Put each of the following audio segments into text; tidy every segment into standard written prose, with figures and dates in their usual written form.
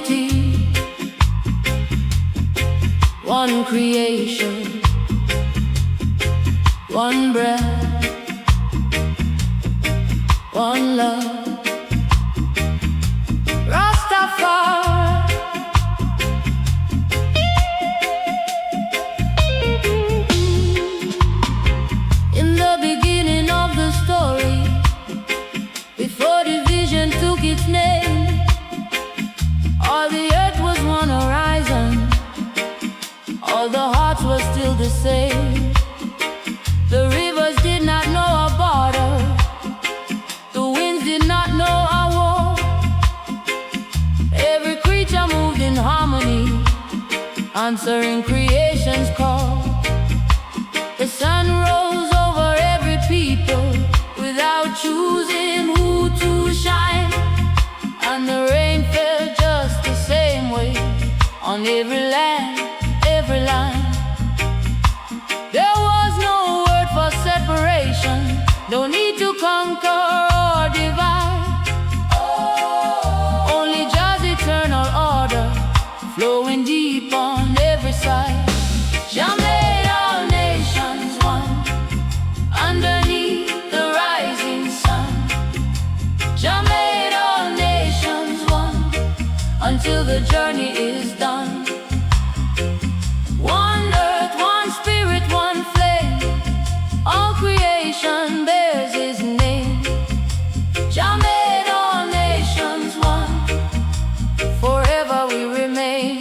unity, one creation, one breath, one love. Rastafari. In the beginning of the story, before division took its name, all the earth was one horizon, all the hearts were still the same. The rivers did not know a border, the winds did not know a war. Every creature moved in harmony, answering creation's call. The sun rose over every people without choosing who to shine, and the rain fell just the same way on every land, every line. There was no word for separation, no need to conquer or divide. Only just eternal order flowing deep on every side. Jah made all nations one underneath the rising sun. Jah made all nations one until the journey is done. One earth, one spirit, one flame, all creation bears his name. Jah made all nations one, forever we remain.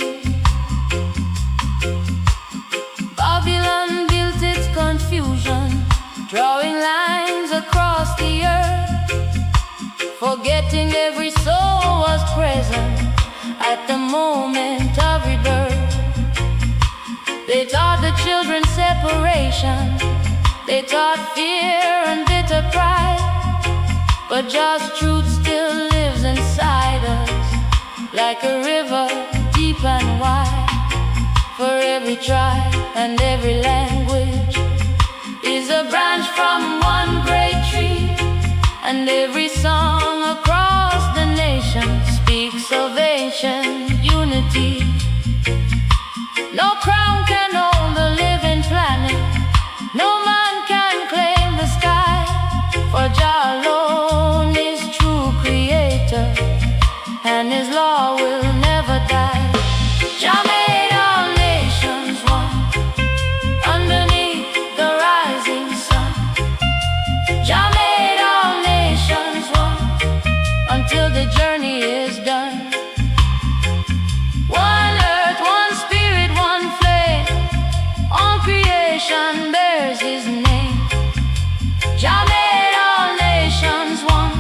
Babylon built its confusion, drawing lines across the earth, forgetting every soul was present at the moment of rebirth. They taught the children separation, they taught fear and bitter pride, but just truth still lives inside us, like a river deep and wide. For every tribe and every language is a branch from one great tree, and every song across the nation speaks of ancient unity. No crown can own the living planet, no man can claim the sky, for Jah alone is true creator, and his law will never die. Jah made all nations one underneath the rising sun. Jah made all nations one until the journey is done. One earth, one spirit, one flame, all creation bears his name. Jah made all nations one,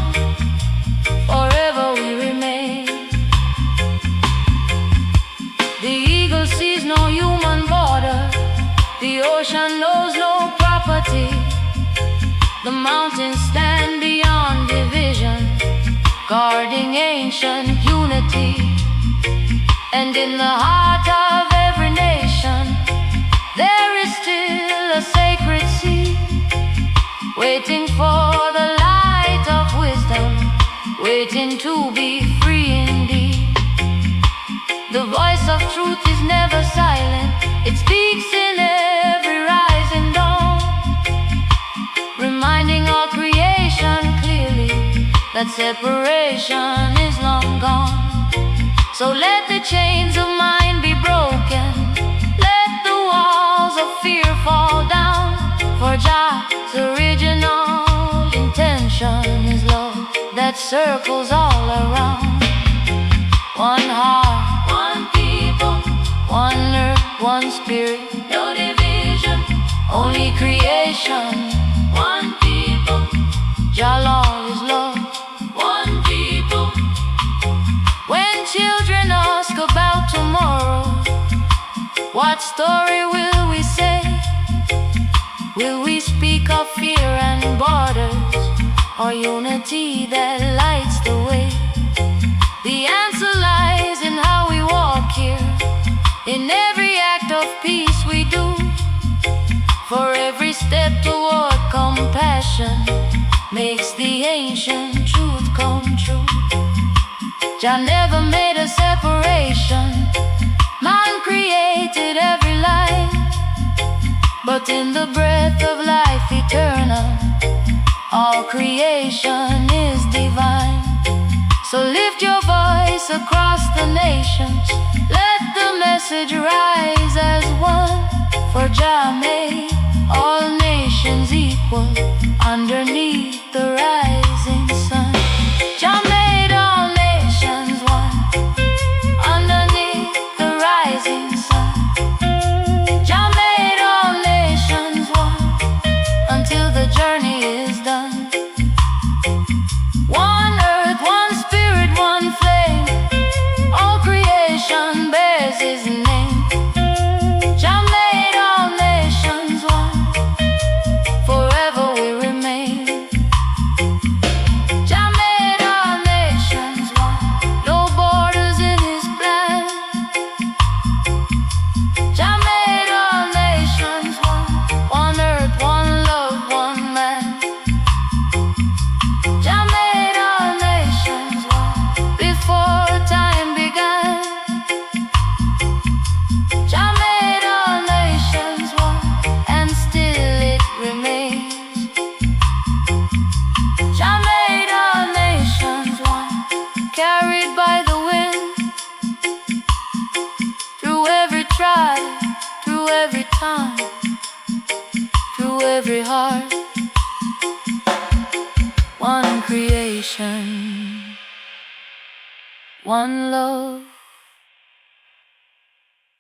forever we remain. The eagle sees no human border, the ocean knows no property, the mountains stand beyond division, guarding ancient unity. And in the heart of every nation there is still a sacred sea, waiting for the light of wisdom, waiting to be free indeed. The voice of truth is never silent, it speaks in every rising dawn, reminding all creation clearly that separation is long gone. So let the chains of mind be broken, let the walls of fear fall down, for Jah's original intention is love that circles all around. One heart, one people, one earth, one spirit, no division, only creation. One people, Jah law is love. One people. When children ask about tomorrow, what story will we say? Will we speak of fear and borders, or unity that lights the way? The answer lies in how we walk here, in every act of peace we do, for every step toward compassion makes the ancient truth come true. Jah never made a separation. but in the breath of life eternal, all creation is divine. So lift your voice across the nations, let the message rise as one. For Jah made all nations equal underneath the rising sun. Jah made all nations one underneath the rising sun. Jah made all nations one until the journey is done. One earth, one spirit, one flame, all creation bears his name. Jah made all nations one, forever we remain. Jah made all nations one, no borders in his plan. Jah made all nations one earth, one love, one man. Jah made all nations one before time began. Jah made all nations one, and still it remains. Jah made all nations one, carried by the wind, through every tribe, through every time, through every heart. One creation, one love,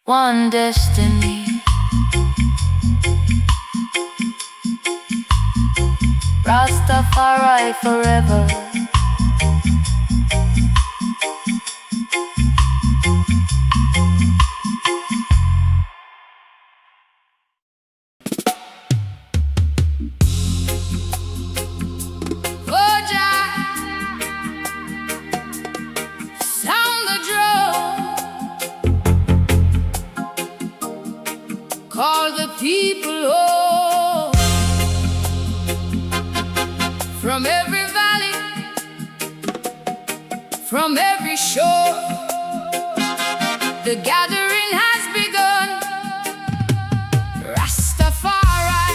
one destiny. Rastafari forever. Oh Jah, sound the drum, call the people home. From every valley, from every shore, the gathering has begun. Rastafari,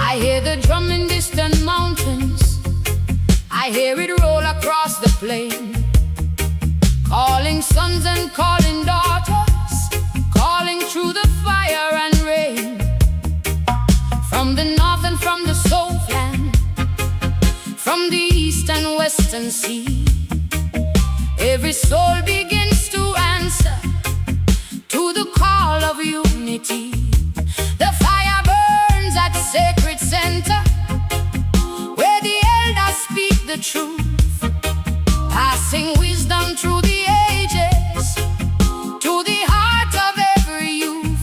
I hear the drum in distant mountains, I hear it roll across the plain, calling sons and calling daughters, calling through the fire and rain. From the north and from the southland, from the east and western sea, every soul begins to answer to the call of unity. The fire burns at sacred center, where the elders speak the truth, passing wisdom through the ages to the heart of every youth.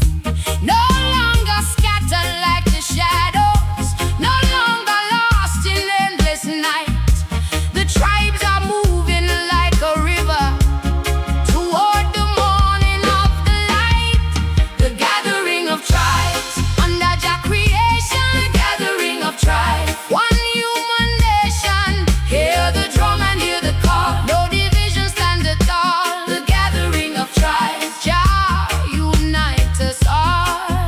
No longer scattered like the shadows, no longer lost in endless night. The tribes are moving like a river toward the morning of the light. The gathering of tribes under Jah creation, the gathering of tribes, one human nation. Hear the drum and hear the call, no division stand at all. The gathering of tribes, Jah unite us all.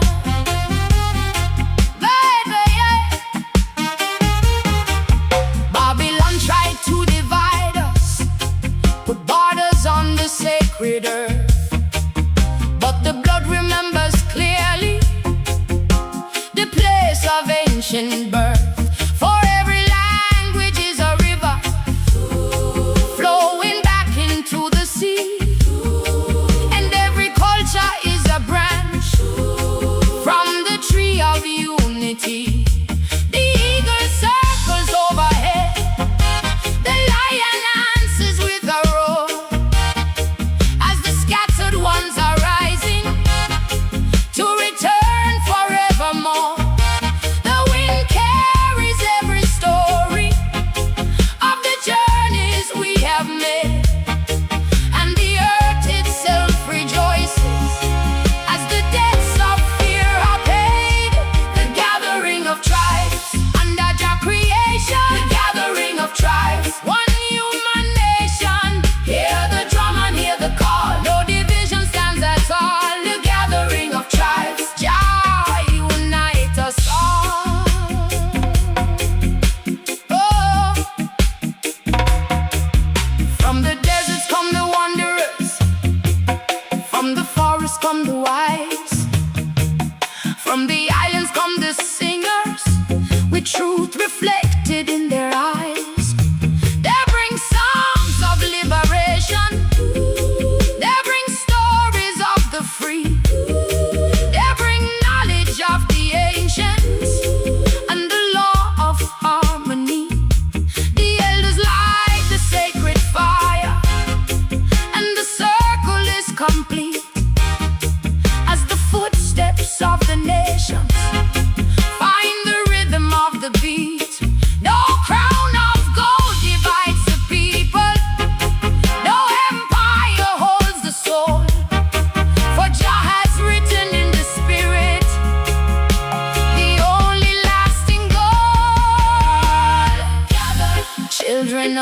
Baby, yeah. Babylon tried to divide us, put borders on the sacred earth, but the blood remembers clearly the place of ancient birth. For every language is a river flowing back into the sea, and every culture is a branch from the tree of unity. The eagle circles overhead, the lion answers with a roar, as the scattered ones are rising to return forevermore. The wind carries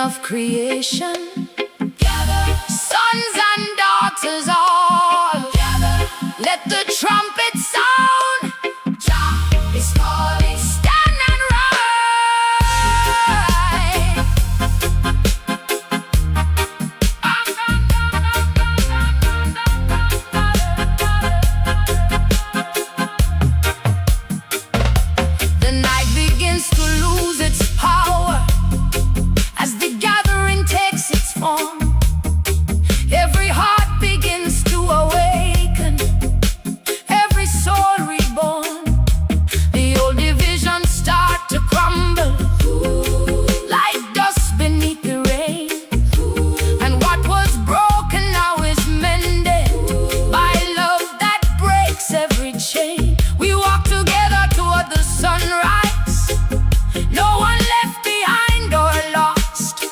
of creation. Gather, sons and daughters all. Gather, let the trumpet sound. Jah is calling, stand and rise. The night begins to lose its power as the gathering takes its form. Every heart begins to awaken, every soul reborn. The old divisions start to crumble like dust beneath the rain. And what was broken now is mended by love that breaks every chain. We walk together toward the sunrise, no one left behind or lost.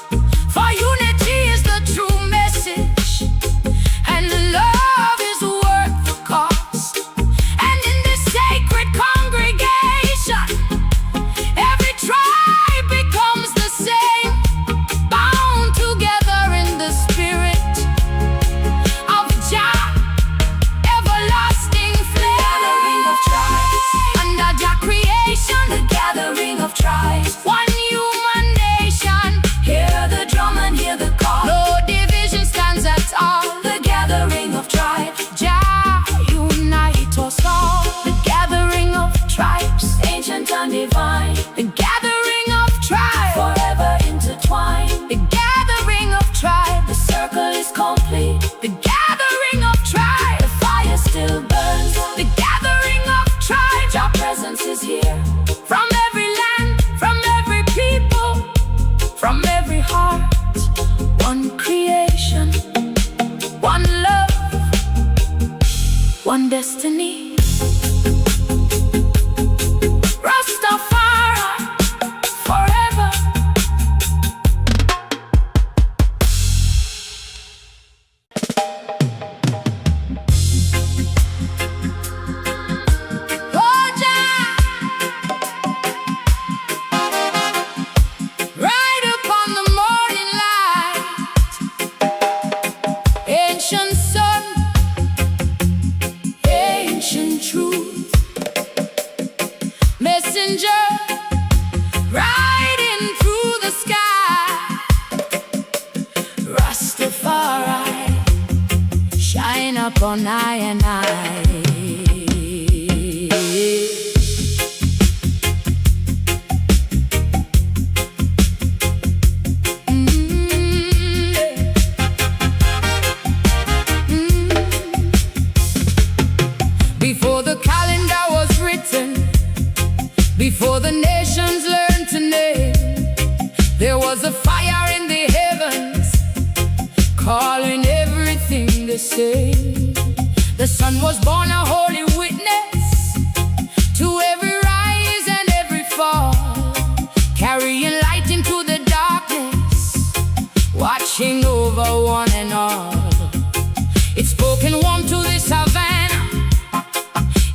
For unity is the true message, and love is worth the cost. And in this sacred congregation, every tribe becomes the same, bound together in the spirit of Jah, everlasting flame. Gathering of tribes under Jah creation, the gathering of tribes, one human nation. Hear the drum and hear the call. No division stands at all. The gathering of tribes, Jah unite us all. The gathering of tribes, ancient and divine. The gathering of tribes, forever intertwined. The gathering of tribes, the circle is complete. The gathering of tribes, the fire still burns. The gathering of tribes, Jah presence is here. From every land, from every people, from every heart, one creation, one love, one destiny. Rastafari forever. Oh, Jah, right upon the morning light, ancient sun, ancient truth, messenger riding through the sky. Rastafari shine upon I and I. Before the calendar was written, before the nations learned to name, there was a fire in the heavens, calling everything the same. The sun was born a holy witness to every rise and every fall, carrying light into the darkness, watching over one and all. It spoke and warmed to the savannah,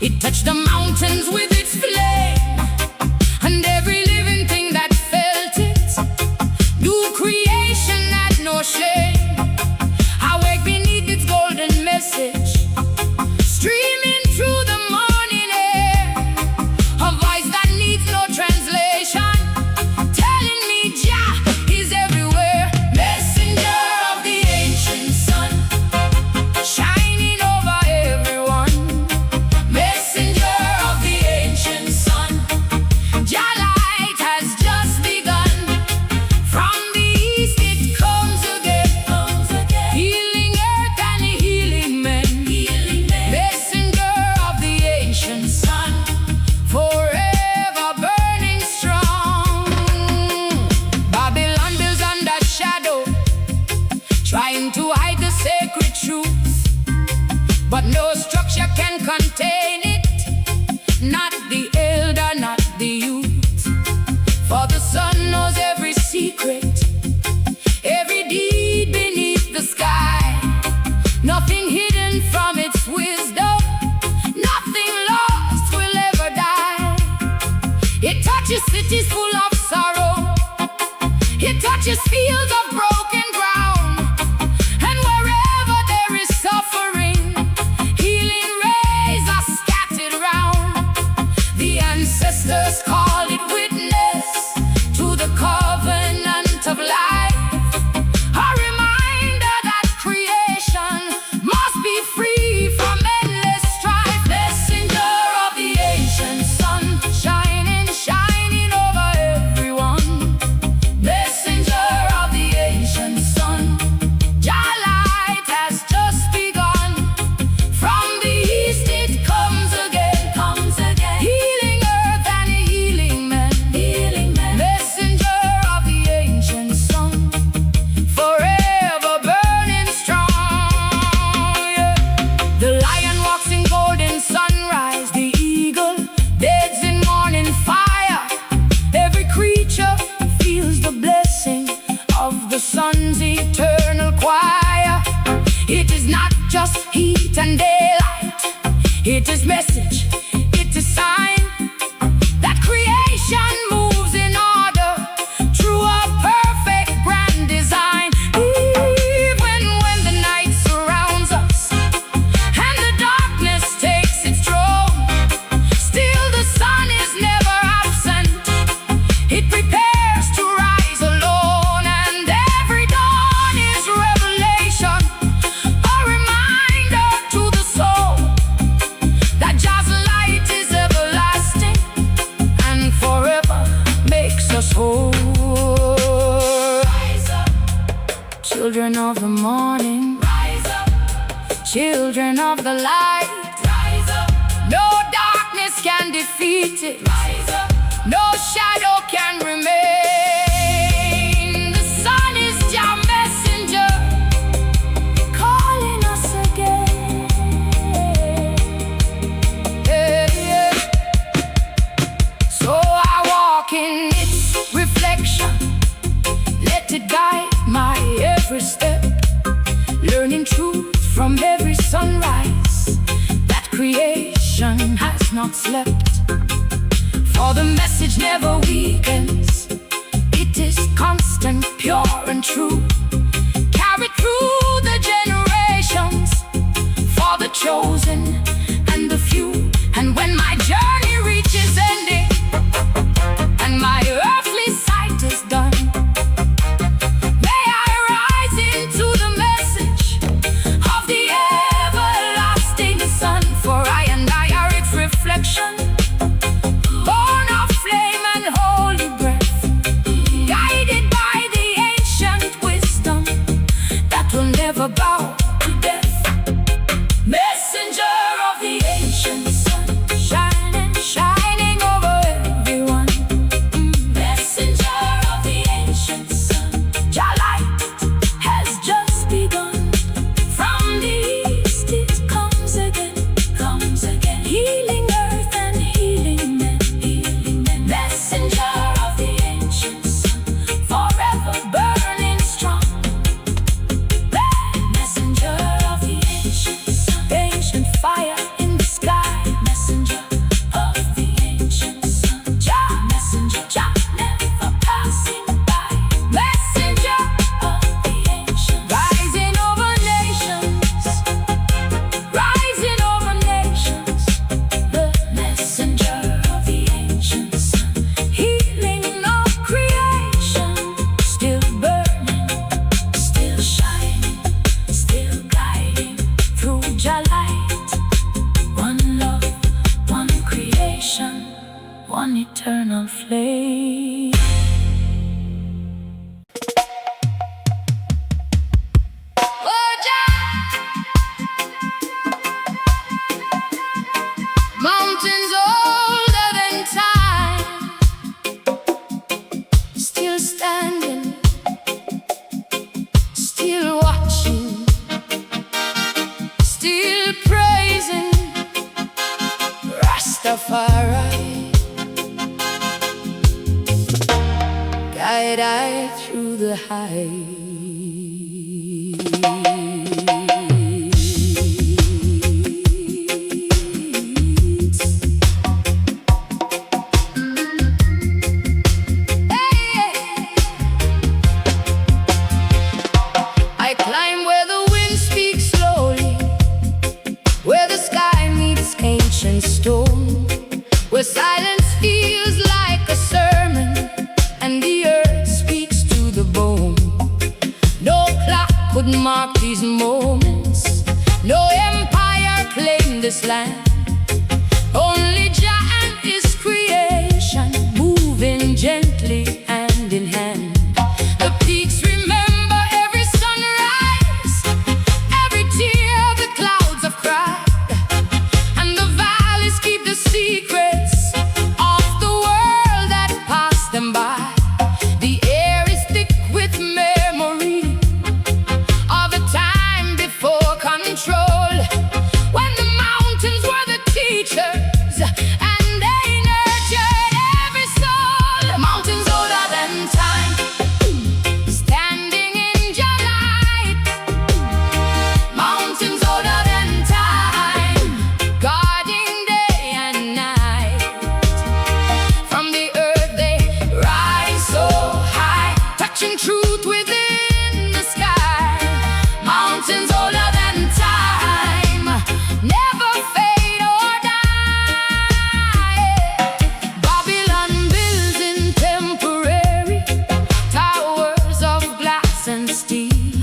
it touched the mountains with its flame, and every living thing that felt it, new creation had no shame. Awake beneath its golden message, streaming through the morning air, a voice that needs no translation, telling me Jah is everywhere. Messenger of the ancient sun, shining over everyone. Messenger of the ancient sun, Jah light has just begun. From the east it comes again, healing earth and healing men. Messenger of the ancient sun, forever burning strong. Babylon builds under shadow, trying to hide the sacred truth, but no structure can contain it, not the elder, not the youth. For the sun knows every secret, every deed beneath the sky. Nothing hidden from its wisdom, nothing lost will ever die. It touches cities full of sorrow, it touches righteous fields of broken ground, and wherever there is suffering, healing rays are scattered round. The ancestors call it witness to the covenant of life, a reminder that creation must be free from endless strife. Messenger of the ancient sun, shining, shining over everyone. Messenger of the ancient sun, your light has just begun. From the east it comes again, healing earth and healing men. Messenger of the ancient sun, forever burning strong. Yeah. The lion walks in golden sunrise, the eagle beds in morning fire. Every creature feels the blessing of the sun's eternal choir. It is not just heat and daylight, it is message, it is sign that creation moves in order through a perfect grand design. Even when the night surrounds us and the darkness takes its throne, still the sun is never absent. It prepares to rise alone, and every dawn is revelation, a reminder to the soul that Jah's light is everlasting and forever makes us whole. Rise up, children of the morning. Rise up, children of the light. Rise up, no darkness can defeat it. Rise up, no shadow can remain. The sun is Jah messenger, calling us again. Yeah, yeah. So I walk in its reflection, let it guide my every step, learning truth from every sunrise, that creation has not slept. For the message never weakens, it is constant, pure and true, carried through the generations, for the chosen and the few. And when my journey reaches ending and my earthly sight is done, may I rise into the message of the everlasting sun. For I and I are its reflection, born of flame and holy breath, guided by the ancient wisdom that will never bow to death. Messenger of the ancient sun, shining, shining over everyone. Messenger of the ancient sun, your light has just begun. From the east it comes again, healing earth and healing men. Messenger of the ancient sun, forever burning strong. Messenger of the ancient sun, ancient fire in the sky. Messenger of the ancient sun, Jah messenger, Jah never passing by. Messenger of the ancient, rising over nations, rising over nations. The messenger of the ancient sun, healing of creation, still burning, still shining, still guiding through Jah light. One love, one creation, one eternal flame. Oh Jah, mountains older than time, still standing, still watching, still praising Rastafari. Guide I through the heights. Only Jahna is creation, moving gently hand in hand. The peaks remember every sunrise, every tear the clouds have cried, and the valleys keep the secrets of the world that passed them by. The air is thick with memory of a time before control, when the mountains were the teachers and they nurtured every soul. Mountains older than time, standing in your light. Mountains older than time, guarding day and night. From the earth they rise so high, touching truth within the sky. Mountains older than time, never fade or die. Babylon builds in temporary towers of glass and steel,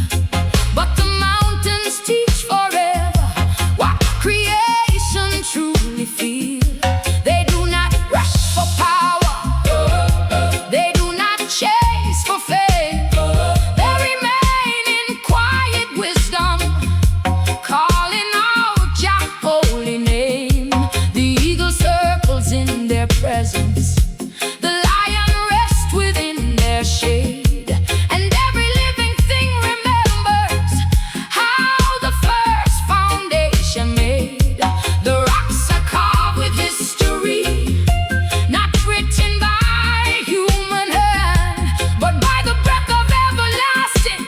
but the mountains teach forever what creation truly feels. They do not rush for power, they do not chase for fame. They remain in quiet wisdom, calling out your holy name. The eagle circles in their presence, the lion rests within their shade, and every living thing remembers how the first foundation made. The rocks are carved with history, not written by human hand, but by the breath of everlasting,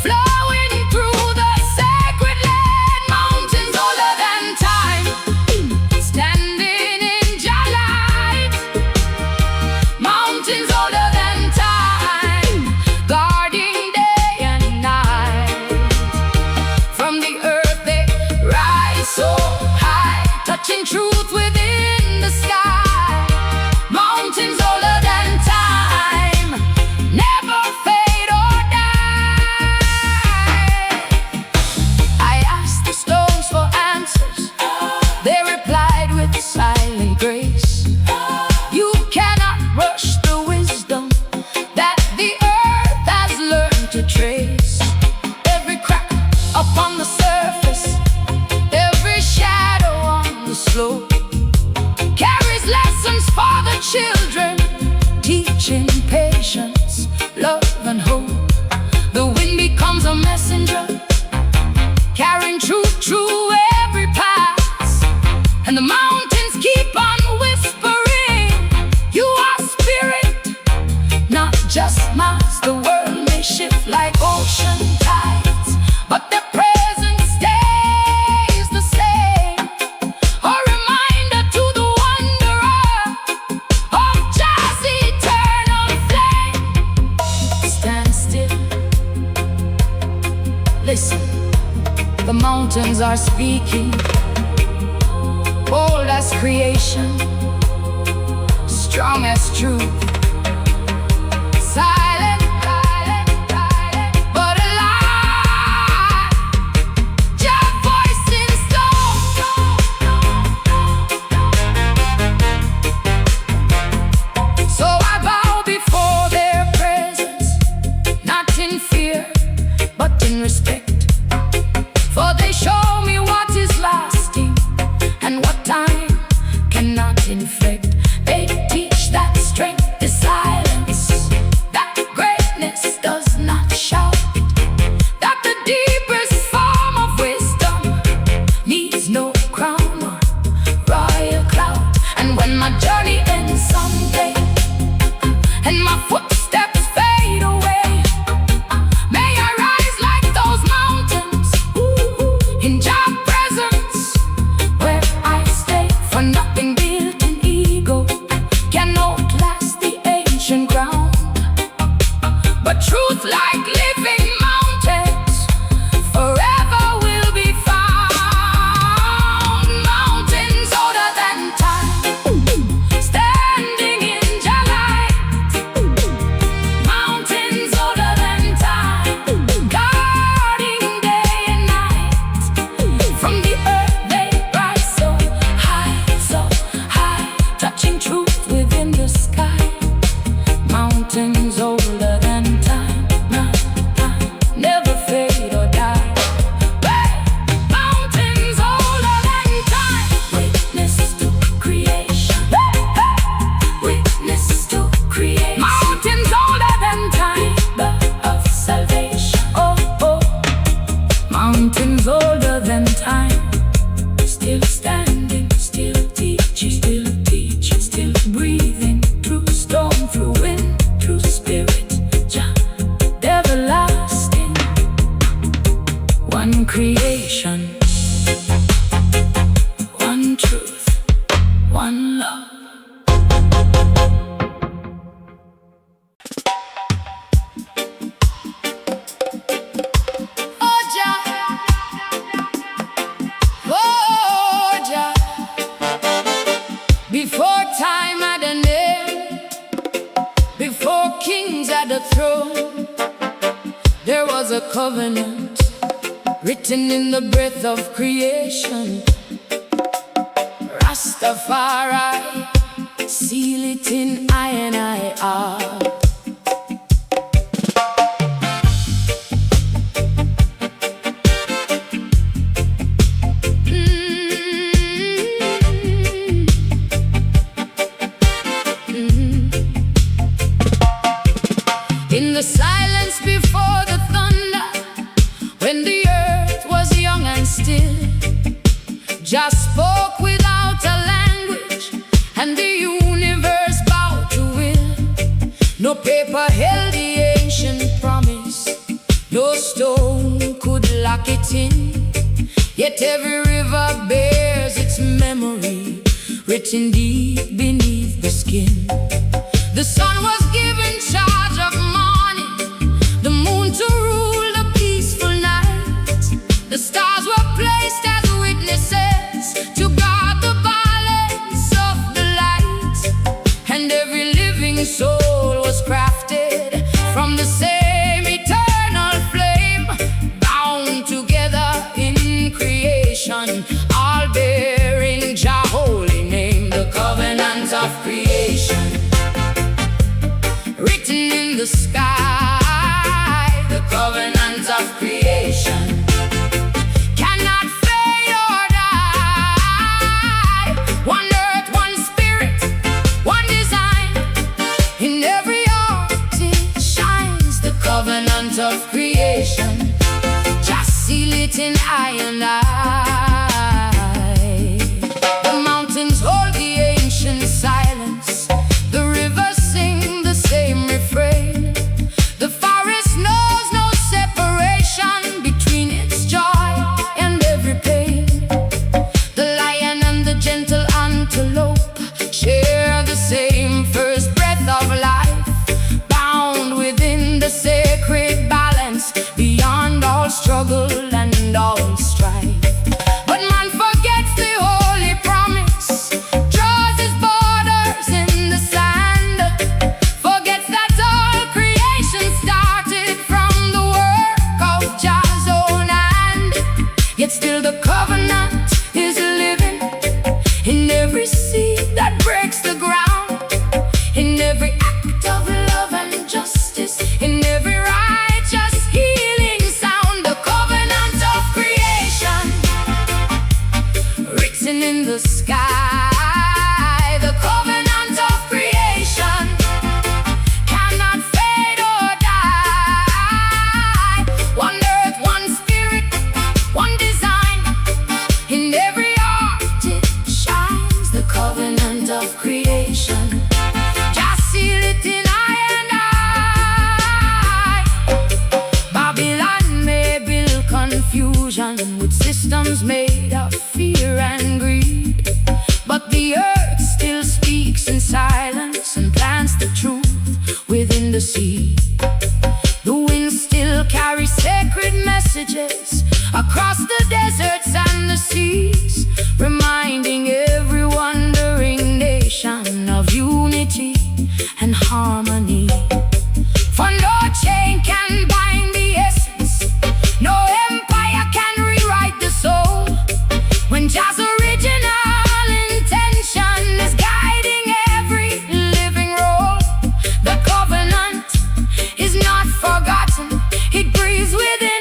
flowing through the sacred land. Mountains older than time, standing in your light. Mountains older than time, guarding day and night. From the earth they rise so high, touching truth within the sky. Mountains older than time, never fade or die. I asked the stones for answers, they replied with silent grace. You cannot rush the wisdom that the earth has learned to trace. Every crack upon the surface, every shadow on the slope, carries lessons for the children, teaching patience, love and hope. The wind becomes a messenger, carrying truth through every pass, and the mountains keep on whispering, you are spirit, not just mass. The world may shift like ocean tides, but their presence stays the same. A reminder to the wanderer of Jah's eternal flame. Stand still, listen, the mountains are speaking, bold as creation, strong as truth. Silent, but alive. Your voice in stone. So I bow before their presence, not in fear, but in respect. For they show me what is lasting and what time cannot infect. They teach that strength is silence, that greatness does not shout, that the deepest form of wisdom needs no crown or royal cloud. And when my journey ends someday, and my footsteps fade away, may I rise like those mountains in Jah's presence, where I stay, for nothing built in ego one love. Before time had a name, before kings had a throne, there was a covenant written in the breath of creation. Rastafari, seal it in I and I are. In the silence before the thunder, when the earth was young and still, Jah spoke without a language, and the universe bowed to will. No paper held the ancient promise, no stone could lock it in. Yet every river bears its memory, written deep beneath the skin. The sun was given charge of morning, the moon to rule the peaceful night. The stars were placed as witnesses to guard the balance of the light. And every living soul was crafted from the same eternal flame, bound together in creation, all bearing Jah holy name. The covenant of creation, written in the sky, the covenant of creation, cannot fade or die. One earth, one spirit, one design, in every heart it shines. The covenant of creation, just seal it in I and I. The mountains hold the ancient silence, the rivers sing the same refrain. The forest knows no separation between its joy and every pain. The lion and the gentle antelope share the same first breath of life, bound within the sacred balance, beyond all struggle and all strife. But man forgets the holy promise, draws his borders in the sand, forgets that all creation started from the work of Jah's own hand. Yet still the covenant is living in every seed that breaks the ground, in every act of love and justice, in every righteous healing sound. The covenant of creation, written in the sky, the covenant of creation, cannot fade or die. One earth, one spirit, one design, in every heart it shines. The covenant of creation, just seal it in I and I. Babylon may build confusion with systems made of fear and greed, but the earth still speaks in silence and plants the truth within the seed. The wind still carries sacred messages across the deserts and the seas, reminding every wandering nation of unity and harmony. For no chain can bind the essence, no empire can rewrite the soul, when Jah's original intention is guiding every living role. The covenant is not forgotten, it breathes within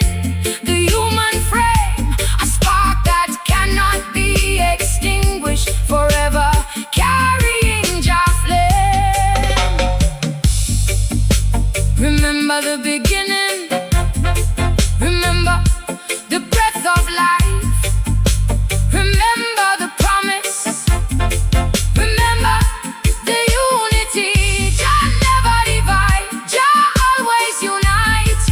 the human frame, a spark that cannot be extinguished, forever carrying Jah's flame. Remember the beginning, remember the breath of life, remember the promise, remember the unity. Jah never divide, Jah always unite.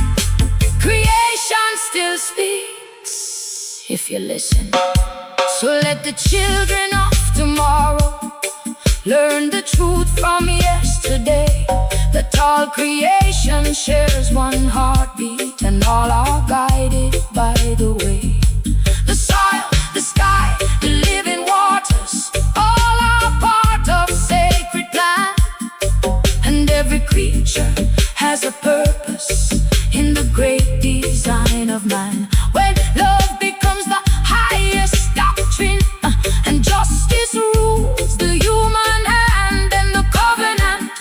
Creation still speaks if you listen. So let the children of tomorrow Learn the truth from yesterday, that all creation shares one heartbeat, and all are guided by the way. The soil, the sky, the living waters, all are part of sacred plan. And every creature has a purpose in the great design of man. When love becomes the highest doctrine, and justice rules the human hand, and the covenant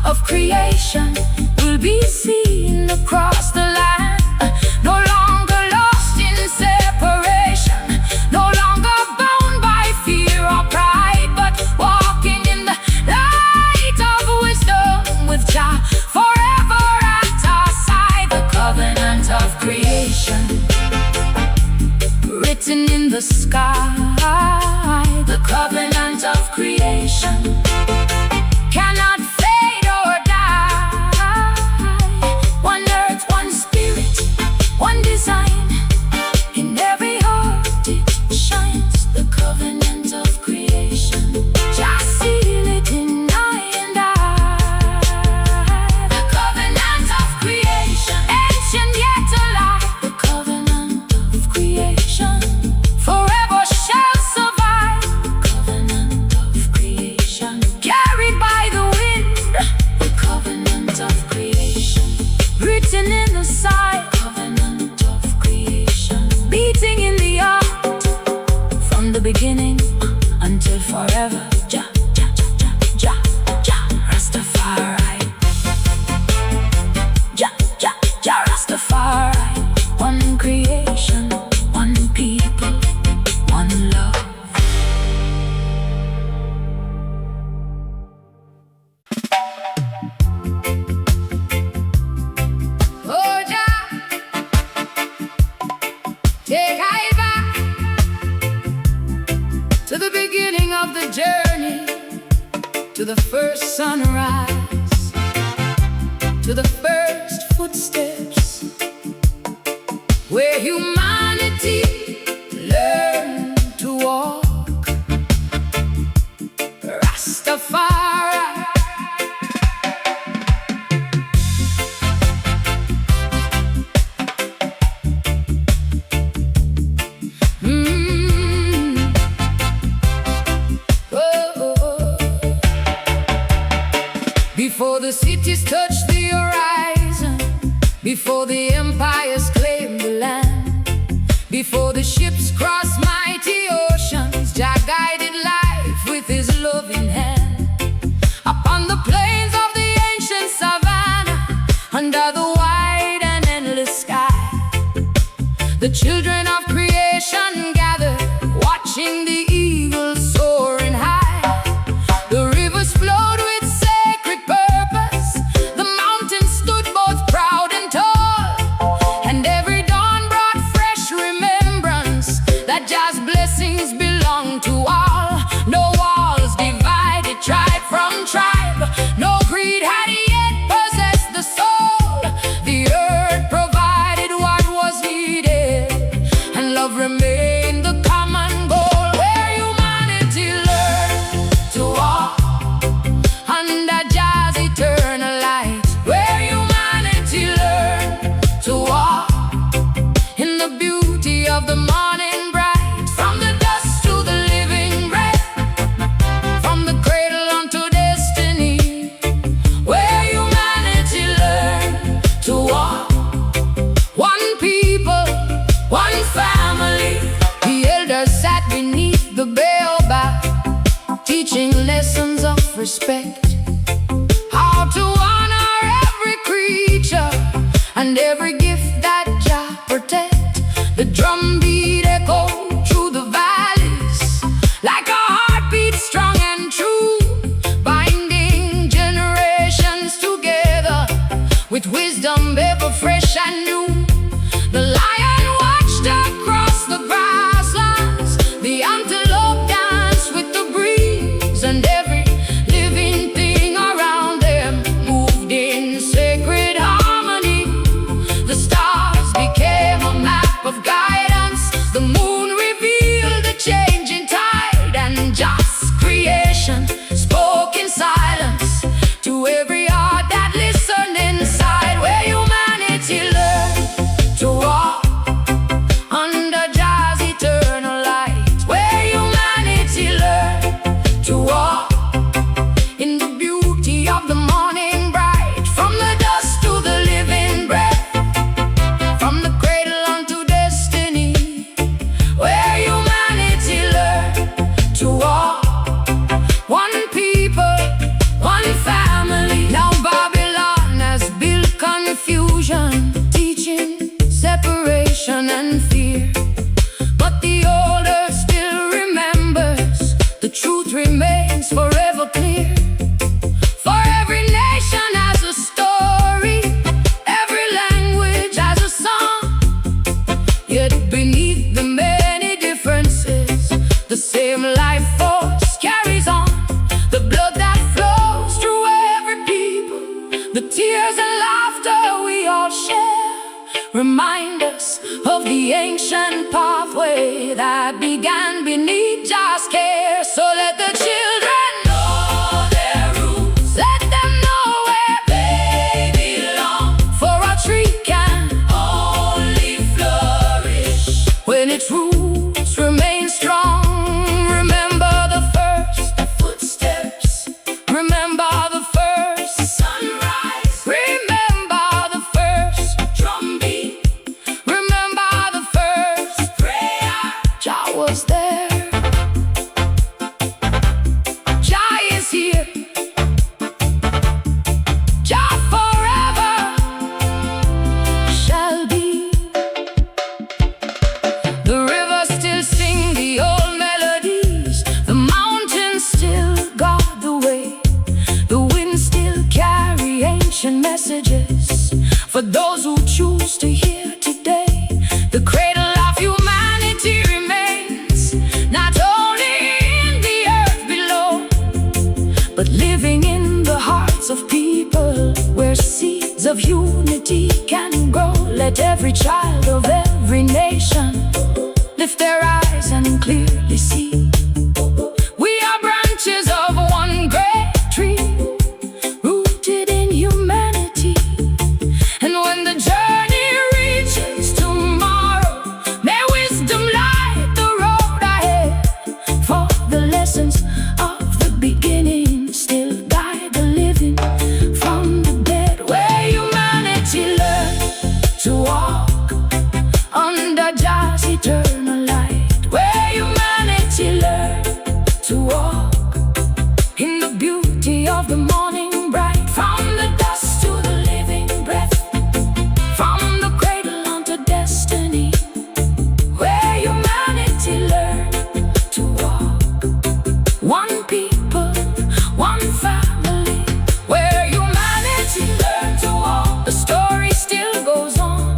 of creation will be seen across the land. No longer lost in separation, no longer bound by fear or pride, but walking in the light of wisdom with Jah forever at our side. The covenant of creation, written in the sky. The covenant of creation cannot fade or die. One earth, one spirit, one design. In every heart it shines. The covenant of creation, just seal it in I and I. The covenant of creation, ancient yet alive. The covenant of creation, forever shall survive. Covenant of creation, carried by the wind. The covenant of creation, written in the side. Covenant of creation, beating in the heart from the beginning until forever. Jah, Jah, Jah, Jah, Jah, Jah, Rastafari. Jah, Jah, Jah, Rastafari. One creation, one people, one love. Oh Jah, take I back to the beginning of the journey, to the first sunrise, to the first footsteps, where humanity learned to walk. Rastafari. Before the cities touched the horizon, before the empires claimed the land, before the ships crossed mighty oceans, Jah guided life with his loving hand. Upon the plains of the ancient savannah, under the wide and endless sky, the children of creation gathered, watching the eagles soaring high. The rivers flowed with sacred purpose, the mountains stood both proud and tall, and every dawn brought fresh remembrance that Jah's blessings belong to all. No walls divided tribe from tribe, no creed had yet possessed the soul. The earth provided what was needed, and love remained the common goal. Where humanity learned to walk under Jah's eternal light, where humanity learned to walk in the beauty of the morning bright. From the dust to the living breath, from the cradle unto destiny, where humanity learned to walk. One people, one family. The elders sat beneath the baobab, teaching lessons of respect, how to honor every creature and every gift that Jah protect. The drumbeat echoed through the valleys like a heartbeat strong and true, binding generations together with wisdom ever fresh and new. The lion watched across the grasslands, the antelope danced with the breeze, and every living thing around them moved in sacred harmony. The remains forever clear. For every nation has a story, every language has a song. Yet beneath the many differences, the same life force carries on. The blood that flows through every people, the tears and laughter we all share, remind us of the ancient pathway that began beneath Jah's care. So let the children know their roots, let them know where they belong. For our tree can only flourish when its roots remain strong. Remember the first footsteps, remember the first sunrise, remember the first drum beat, remember the first prayer. Jah was there, Jah is here, Jah forever shall be. The rivers still sing the old melodies, the mountains still guard the way, the winds still carry ancient messages for those who choose to hear today. The cradle of humanity remains, not only in the earth below, but living in the hearts of people, where seeds of unity can grow. Let every child of every nation lift their eyes and clearly see, we are branches of one great tree, rooted in humanity. And when the journey reaches tomorrow, may wisdom light the road ahead. For the lessons of the beginning still guide the living from the dead, where humanity learns to walk under Jah's eternal light, where humanity learns to walk in the beauty of the morning bright. From the dust to the living breath, from the cradle onto destiny, where humanity learns to walk. One people, one family, where humanity learns to walk. The story still goes on,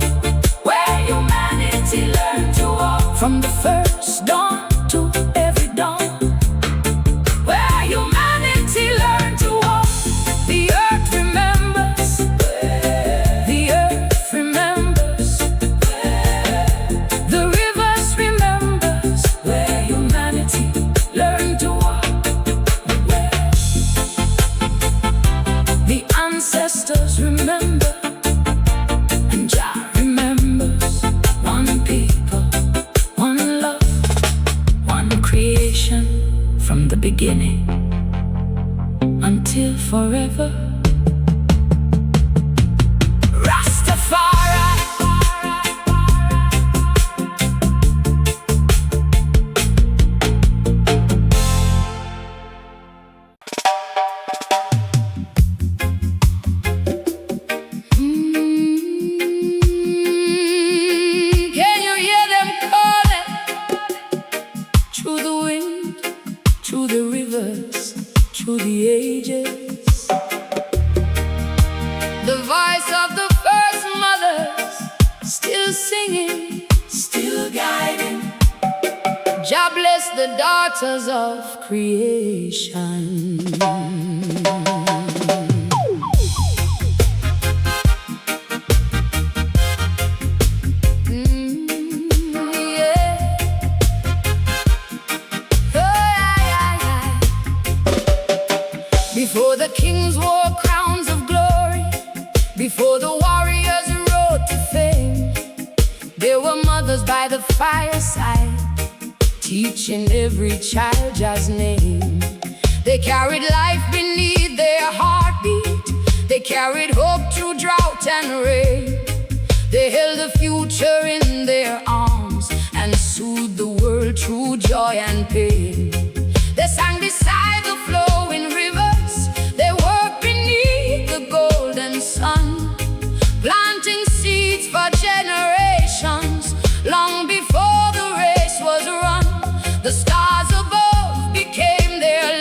where humanity learns to walk. From the first dawn to every dawn, where humanity learned to walk. The earth remembers, the earth remembers, the rivers remembers, where humanity learned to walk. The ancestors remember, and Jah remembers. One people, one love, one creation, from the beginning until forever. Rastafari. Can you hear them calling? Through the wind, through the rivers, through the ages. The voice of the first mothers still singing, still guiding. Jah bless the daughters of creation. Before the kings wore crowns of glory, before the warriors rode to fame, there were mothers by the fireside, teaching every child Jah's name. They carried life beneath their heartbeat, they carried hope through drought and rain. They held the future in their arms and soothed the world through joy and pain. They sang beside the flowing rivers, they worked beneath the golden sun, planting seeds for generations long before the race was run. The stars above became their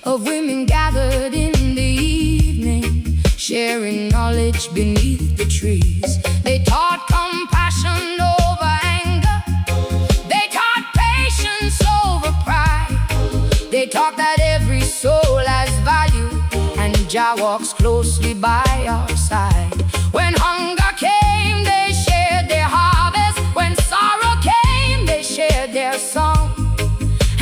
of women gathered in the evening, sharing knowledge beneath the trees. They taught compassion over anger. They taught patience over pride. They taught that every soul has value, and Jah walks closely by our side. When hunger came, they shared their harvest. When sorrow came, they shared their song.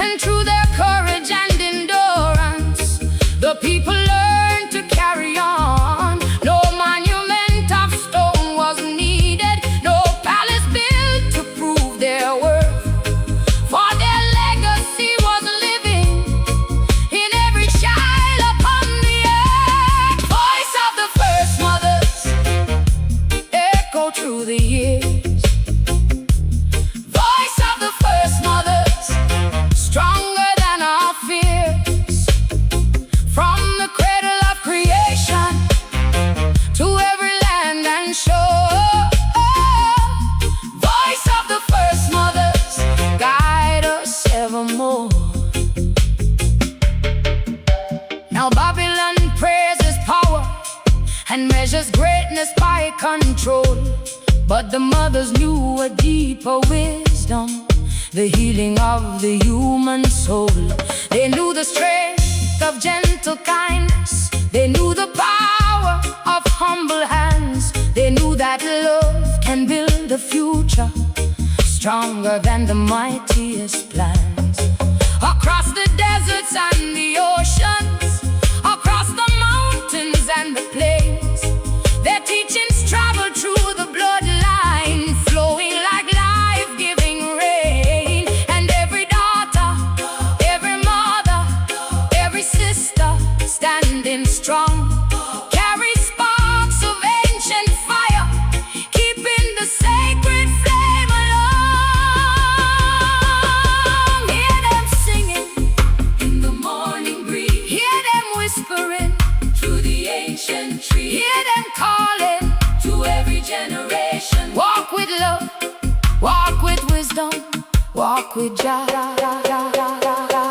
And through their courage and endurance, the people learned to carry on. No monument of stone was needed, no palace built to prove their worth. For their legacy was living in every child upon the earth. Voice of the first mothers echo through the years. Voice of the first mothers, stronger than our fears. From the cradle of creation to every land and shore, voice of the first mothers, guide us evermore. Now Babylon praises power and measures greatness by control, but the mothers knew a deeper wisdom, the healing of the human soul. They knew the strength of gentle kindness. They knew the power of humble hands. They knew that love can build a future stronger than the mightiest plans. Across the deserts and the oceans, across the mountains and the plains, their teachings travel through the bloodline, flowing like life-giving rain. And every daughter, every mother, every sister standing strong, carries sparks of ancient fire, keeping the sacred flame along. Hear them singing in the morning breeze. Hear them whispering through the ancient trees. Hear them calling to every generation. Walk with love, walk with wisdom, walk with Jah.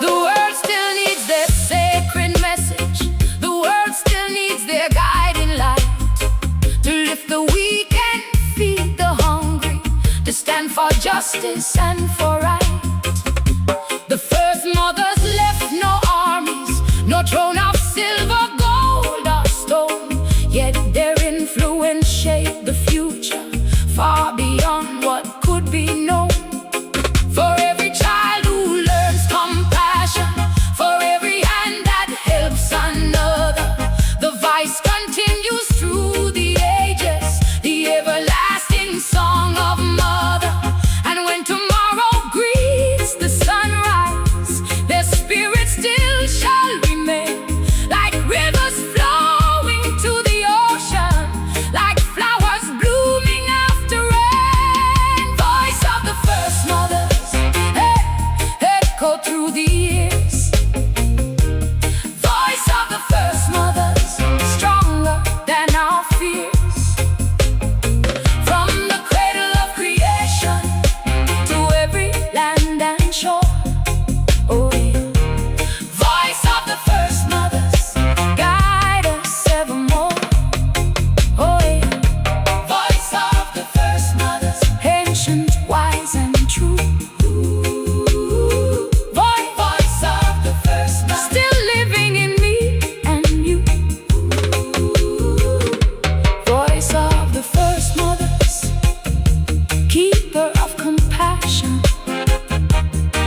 The world still needs their sacred message. The world still needs their guiding light, to lift the weak and feed the hungry, to stand for justice and for right. The first mothers left no armies, no throne of silver, gold or stone, yet their influence shaped the future far beyond what could be known. For every child who learns compassion, for every hand that helps another, the voice continues through the ages, the everlasting song of mother. And when tomorrow greets the sunrise, their spirit still shall remain, like rivers flowing to the ocean, like flowers blooming after rain. Voice of the first mothers, echo through the years. Voice of the first mothers, stronger than our fears. From the cradle of creation to every land and shore, oh yeah. Voice of the first mothers, guide us evermore, oh yeah. Voice of the first mothers, ancient, wise and true. Voice of the first mothers, still living in me and you. Voice of the first mothers, keeper of compassion.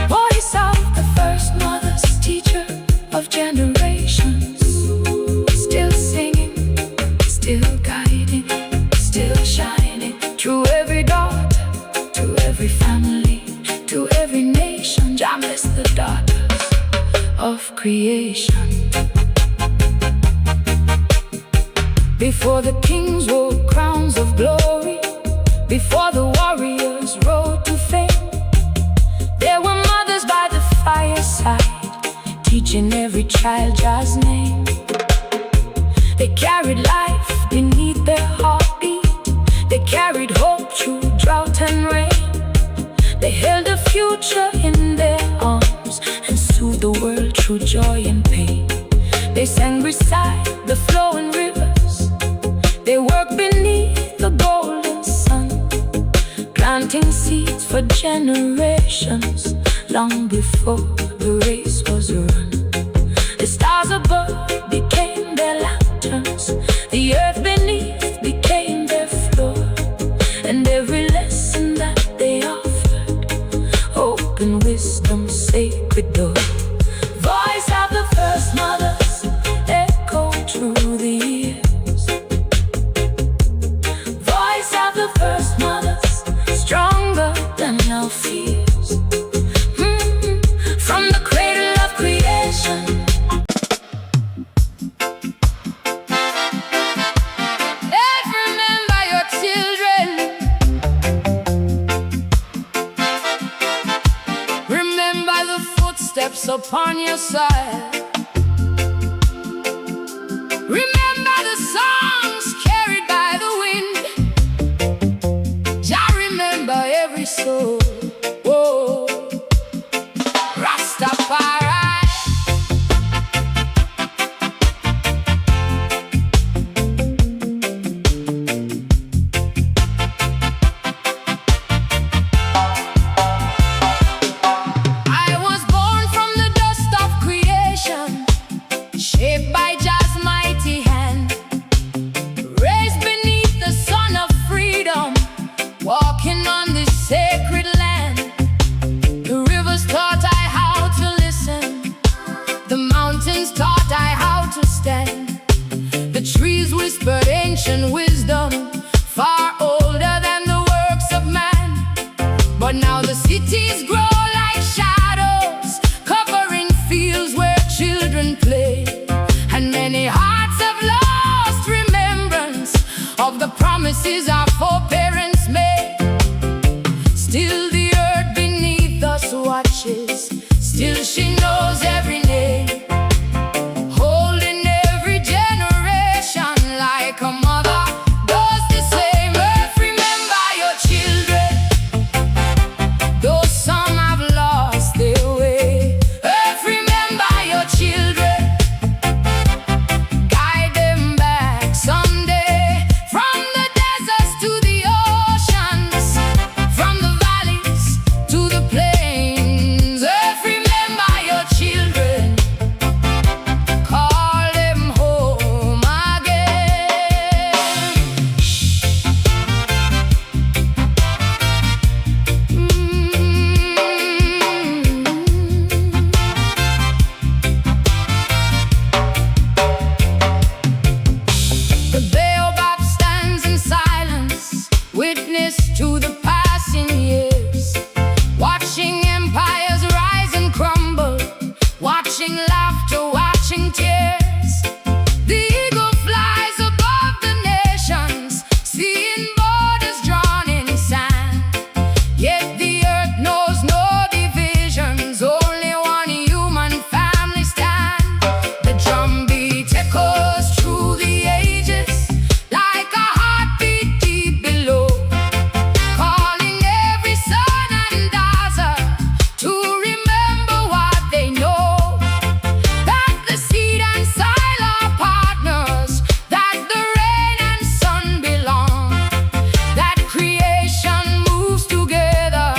Voice of the first mothers, teacher of generations. Still singing, still guiding, still shining through every daughter, to every family, to every nation. Jah bless the daughters of creation. Before the kings wore crowns of glory, before the warriors rode to fame, there were mothers by the fireside, teaching every child Jah's name. They carried life beneath their heartbeat. They carried hope through drought and rain. They held a future in their arms and soothed the world through joy and pain. They sang beside the flowing rivers. They worked beneath the golden sun, planting seeds for generations, long before the race was run. The stars above became their lanterns, the earth beneath became their floor, and every lesson that they offered, hope and wisdom's sacred door. Voice of the first mothers echoed through the years. Voice of the first mothers, stronger than our fears. From the cradle of creation, remember your children. Remember the footsteps upon your side. Remember the songs carried by the wind. Jah remember every soul. Whoa, Rastafari. I was born from the dust of creation, shaped by Jah's mighty hand, raised beneath the sun of freedom, walking on this sacred land. The rivers taught I how to listen, the mountains taught I how to stand. The trees whispered ancient wisdom, far older than the works of man. But now the cities grow like shadows, covering fields where children play, and many hearts have lost remembrance of the promises our foreparents made. Still the earth beneath us watches, still she knows every name, holding every generation like a mother does the same. Earth, remember your children, though some have lost their way. Earth, remember your children, guide them back someday. From the deserts to the oceans, from the valleys to the plains. Earth, remember your children, call them home again. The baobab stands in silence, witness to the passing years, watching empires rise and crumble, watching laughter, watching tears. The eagle flies above the nations, seeing borders drawn in sand. Yet the earth knows no divisions, only one human family stand. The drumbeat echoes through the ages, like a heartbeat deep below, calling every son and daughter to remember what they know. That the seed and soil are partners, that the rain and sun belong, that creation moves together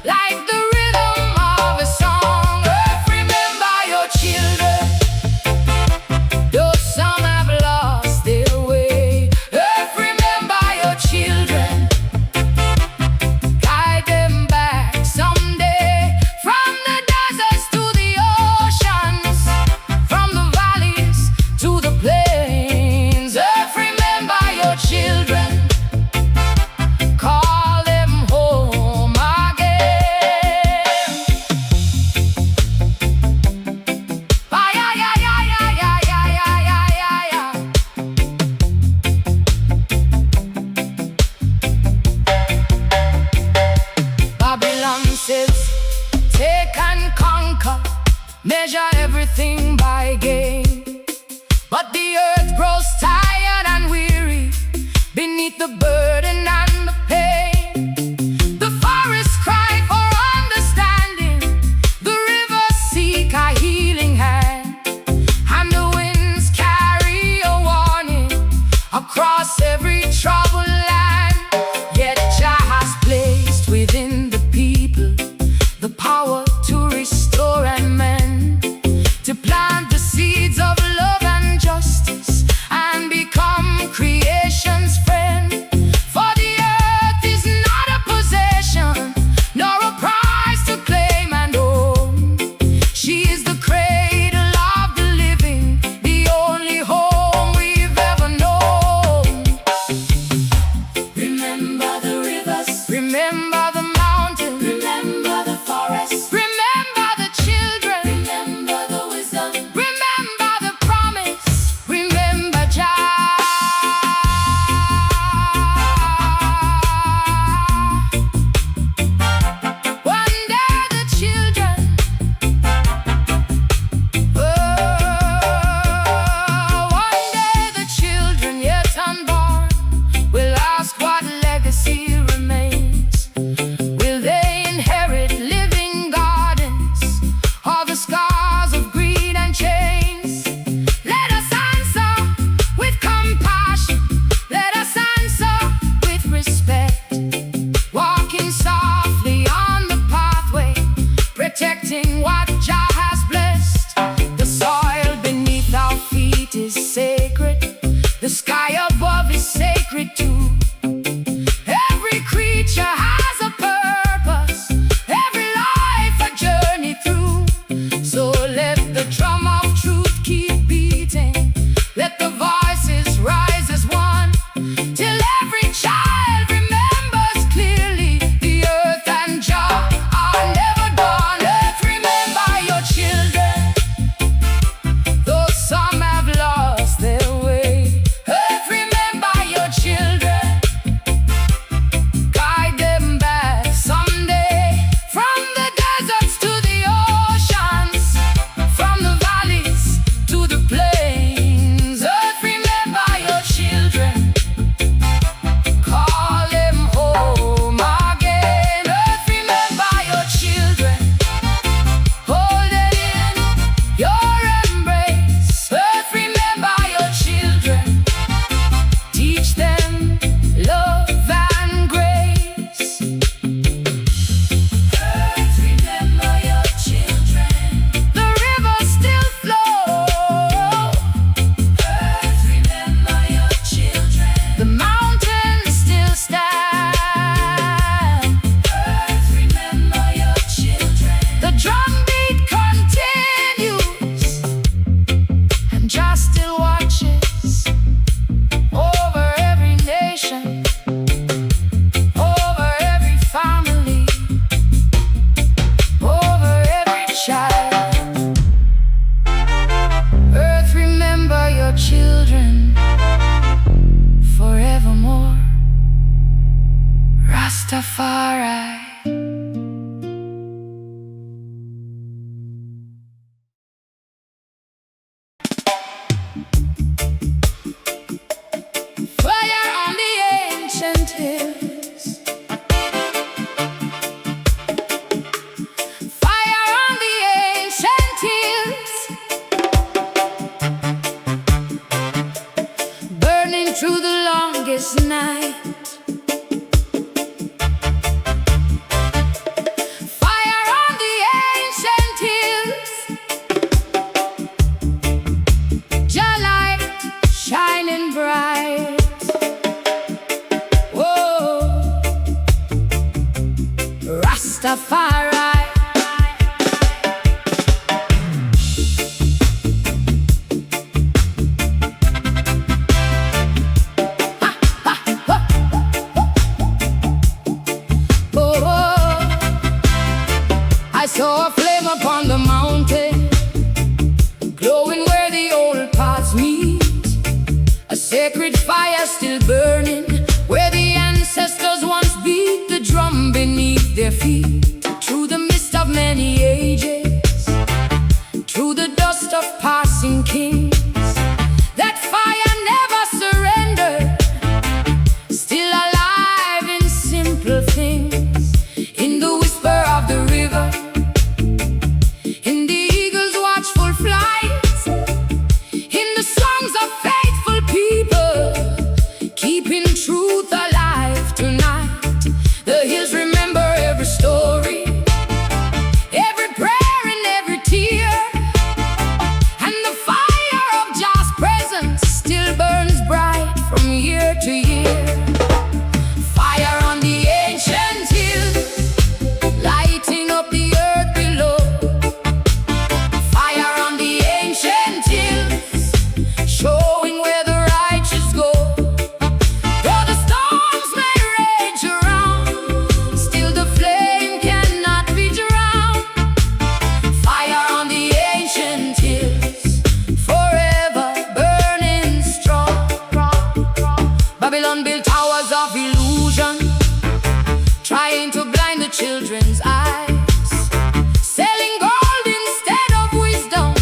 like the rhythm of a song. Earth, remember your children, though some have lost their way. Earth, remember your children, guide them back someday. From the deserts to the oceans, from the valleys to the plains. Earth, remember your children, call them home again. Fyah, yeah, yeah, yeah, yeah, yeah, yeah, yeah, yeah, yeah. Babylon says, take and conquer, measure everything by gain. But the earth grows tired and weary beneath the burden and the pain. The forests cry for understanding, the rivers seek a healing hand, and the wind the drum of truth keep beating. Let the voices rise as one, till every child remembers clearly the earth and Jah are never gone. Earth, remember your children, though some have lost their way. Earth, remember your children, guide them back someday. From the deserts to the oceans, from the valleys to the plains. Earth, remember your children, call them home again. Earth, remember your children, hold it in your embrace. Earth, remember your children, teach them love and grace. Earth, remember your children, the rivers still flow. Earth, remember your children, the mountains still stand. Earth, remember your children, the drumbeat continues, and Jah still watches over every nation, over every family, over every child. Earth, remember your children forevermore. Rastafari. Fire on the ancient hills, fire on the ancient hills, burning through the longest night. Fire on the ancient hills, Jah light shining bright. Whoa, Rastafari. Oh, I saw a flame upon the mountain, glowing where the old paths meet. A sacred fire still burning, where the ancestors once beat the drum beneath their feet. Through the mist of many ages, through the dust of passing kings, that fire never surrendered, still alive in simple things. In the whisper of the river, in the eagle's watchful flight, in the songs of faithful people, keeping truth alive tonight. The hills remember every story, every prayer and every tear, and the fire of Jah's presence still burns bright from year to year. Fire on the ancient hills, lighting up the earth below. Fire on the ancient hills, showing where the righteous go. Though the storms may rage around, still the flame cannot be drowned. Fire on the ancient hills, forever burning strong. Babylon built towers of illusion, trying to blind the children's eyes, selling gold instead of wisdom,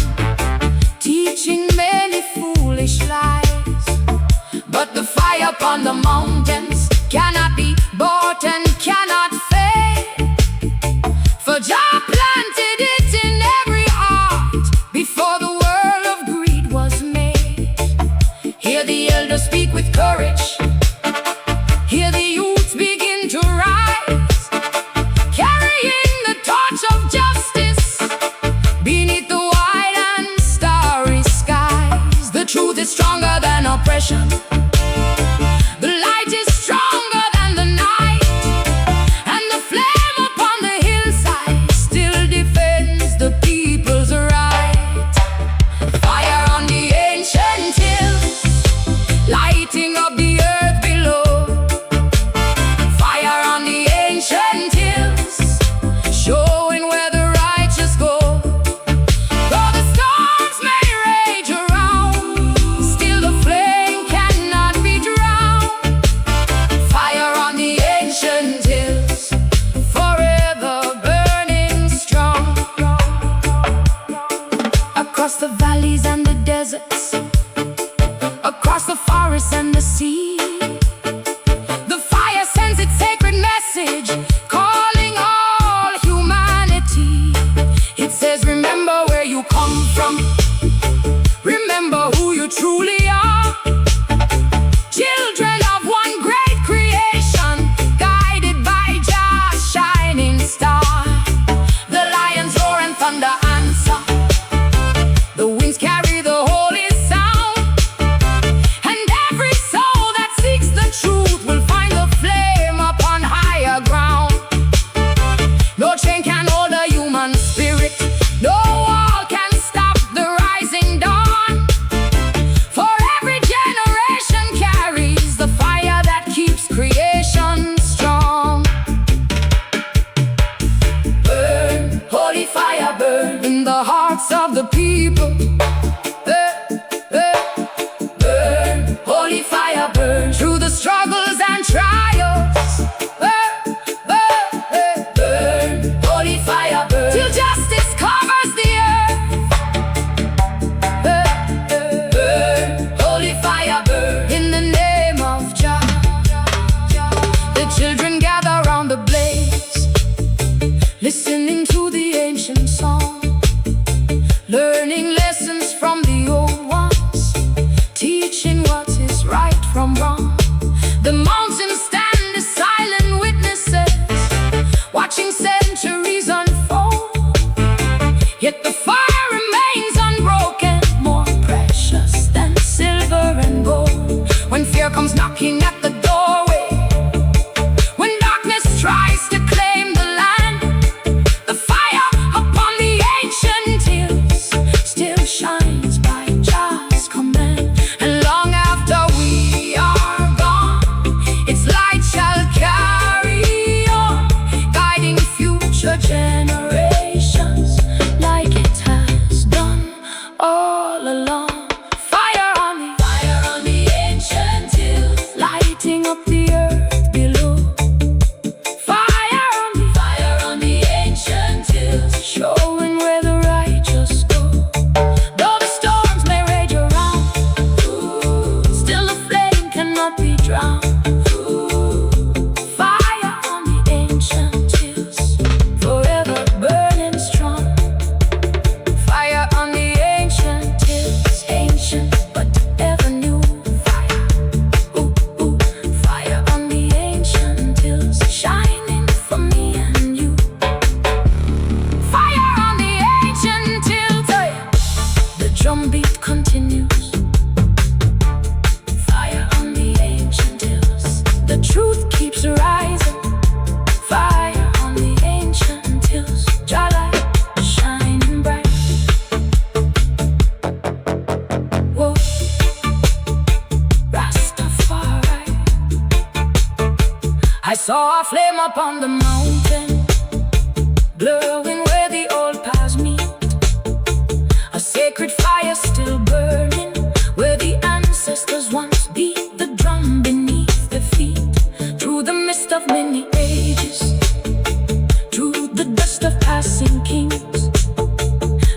teaching many foolish lies. But the fire upon the mountains cannot be bought and cannot fade, for Jah planted it in every heart before the world of greed was made. Hear the elders speak with courage, hear the youths begin to rise, carrying the torch of justice beneath the wide and starry skies. The truth is stronger than oppression, the light is stronger than the night, and the flame upon the hillside still defends the people's right. valleys and the deserts, across the forests and the sea. The fire sends its sacred message, calling all humanity. It says, remember where you come from, remember who you truly are. Children of one great creation, guided by Jah's shining star. The lions roar and thunder answer, the winds carry the holy sound, and every soul that seeks the truth will find the flame upon higher ground. No chain can hold a human spirit, no wall can stop the rising dawn. For every generation carries the fire that keeps creation strong. Burn, holy fire, burn in the hearts of the people. Burn, holy fire, burn through the struggles and trials. Burn, holy fire, burn till justice covers the earth. Burn, holy fire, burn in the name of Jah. The children gather round the blaze, listening to the ancient song, learning lessons from the old ones, teaching what is right from wrong. The mountains stand as silent witnesses, watching centuries unfold. Yet the fire remains unbroken, more precious than silver and gold. When fear comes knocking at the doorway, when darkness tries to claim the land, the fire upon the ancient hills still shines by Jah's command. And long after we are gone, its light shall carry on, guiding future generations like it has done all along. Fire on the ancient hills, lighting up the earth below. Fire on the ancient hills, showing where the righteous go. Though the storms may rage around, still the flame cannot be drowned. Fire on the ancient hills, forever burning strong. Fire on the ancient hills, ancient but ever new. Fire, fire on the ancient hills, shining for me and you. Fire on the ancient hills, the drumbeat continues. Fire on the ancient hills, the truth keeps rising. Fire on the ancient hills, Jah light shining bright. Whoa, Rastafari. I saw a flame upon the mountain, glowing where the old paths meet. A sacred fire still burning, where the ancestors once beat the drum beneath their feet. Through the mist of many ages, through the dust of passing kings,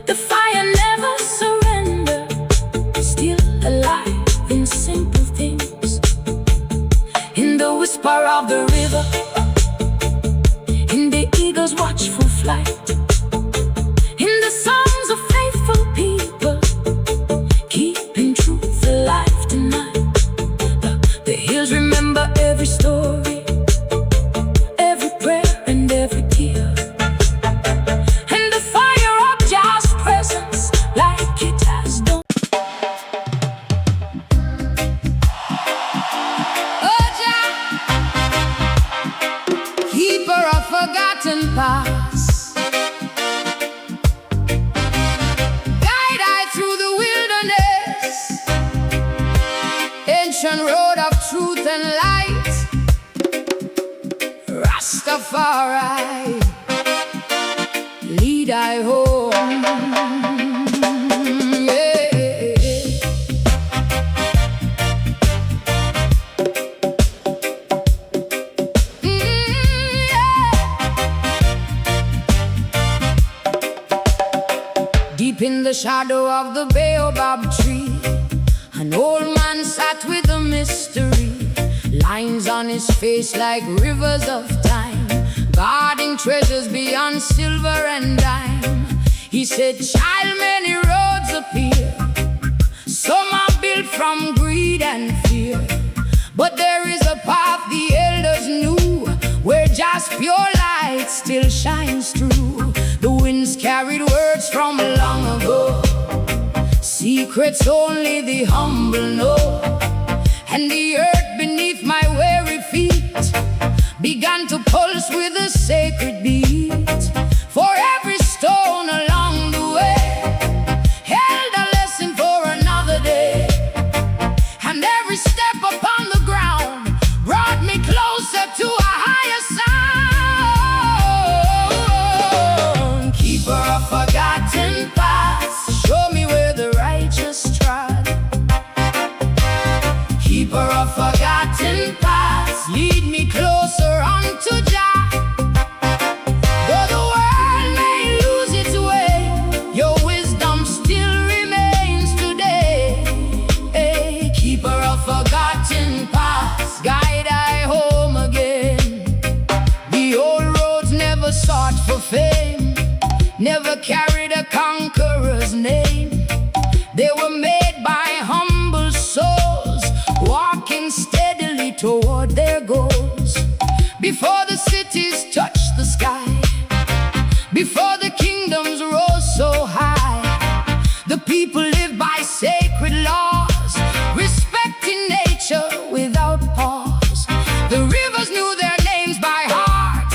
the fire never surrendered, still alive in simple things. In the whisper of the river, in the eagle's watchful flight, in the songs of faithful people, keeping truth alive tonight. The hills remember every story, every prayer and every tear, and the fire of Jah's presence like it has done. Oh Jah, keeper of forgotten past, shadow of the baobab tree, an old man sat with a mystery, lines on his face like rivers of time, guarding treasures beyond silver and dime. He said, child, many roads appear, some are built from greed and fear, but there is a path the elders knew, where just pure light still shines through. The winds carried words from long ago, secrets only the humble know. And the earth beneath my weary feet began to pulse with a sacred beat. For every stone along the way held a lesson for another day, and every step upon the ground brought me closer to a higher sound. Keeper of forgotten paths, show me where the righteous trod. Keeper of forgotten paths, lead me closer unto Jah. Though the world may lose its way, your wisdom still remains today. Hey, keeper of forgotten paths, guide I home again. The old roads never sought for fame, never carried a conqueror's name. They were made by humble souls, walking steadily toward their goals. Before the cities touched the sky, before the kingdoms rose so high, the people lived by sacred laws, respecting nature without pause. The rivers knew their names by heart,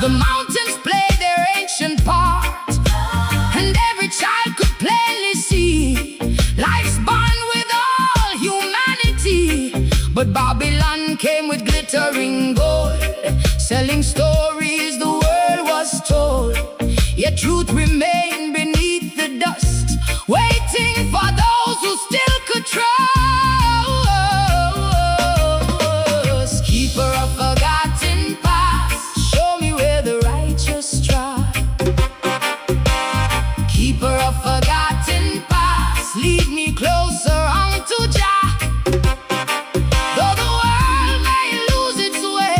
the mountains played their ancient part, and every child could plainly see life's bond with all humanity. But Babylon came with glittering gold, selling stories the world was told. Yet truth remained beneath the dust, waiting for those who still could trust. Keeper of forgotten paths, show me where the righteous trod. Keeper of forgotten paths, lead me closer unto Jah. Though the world may lose its way,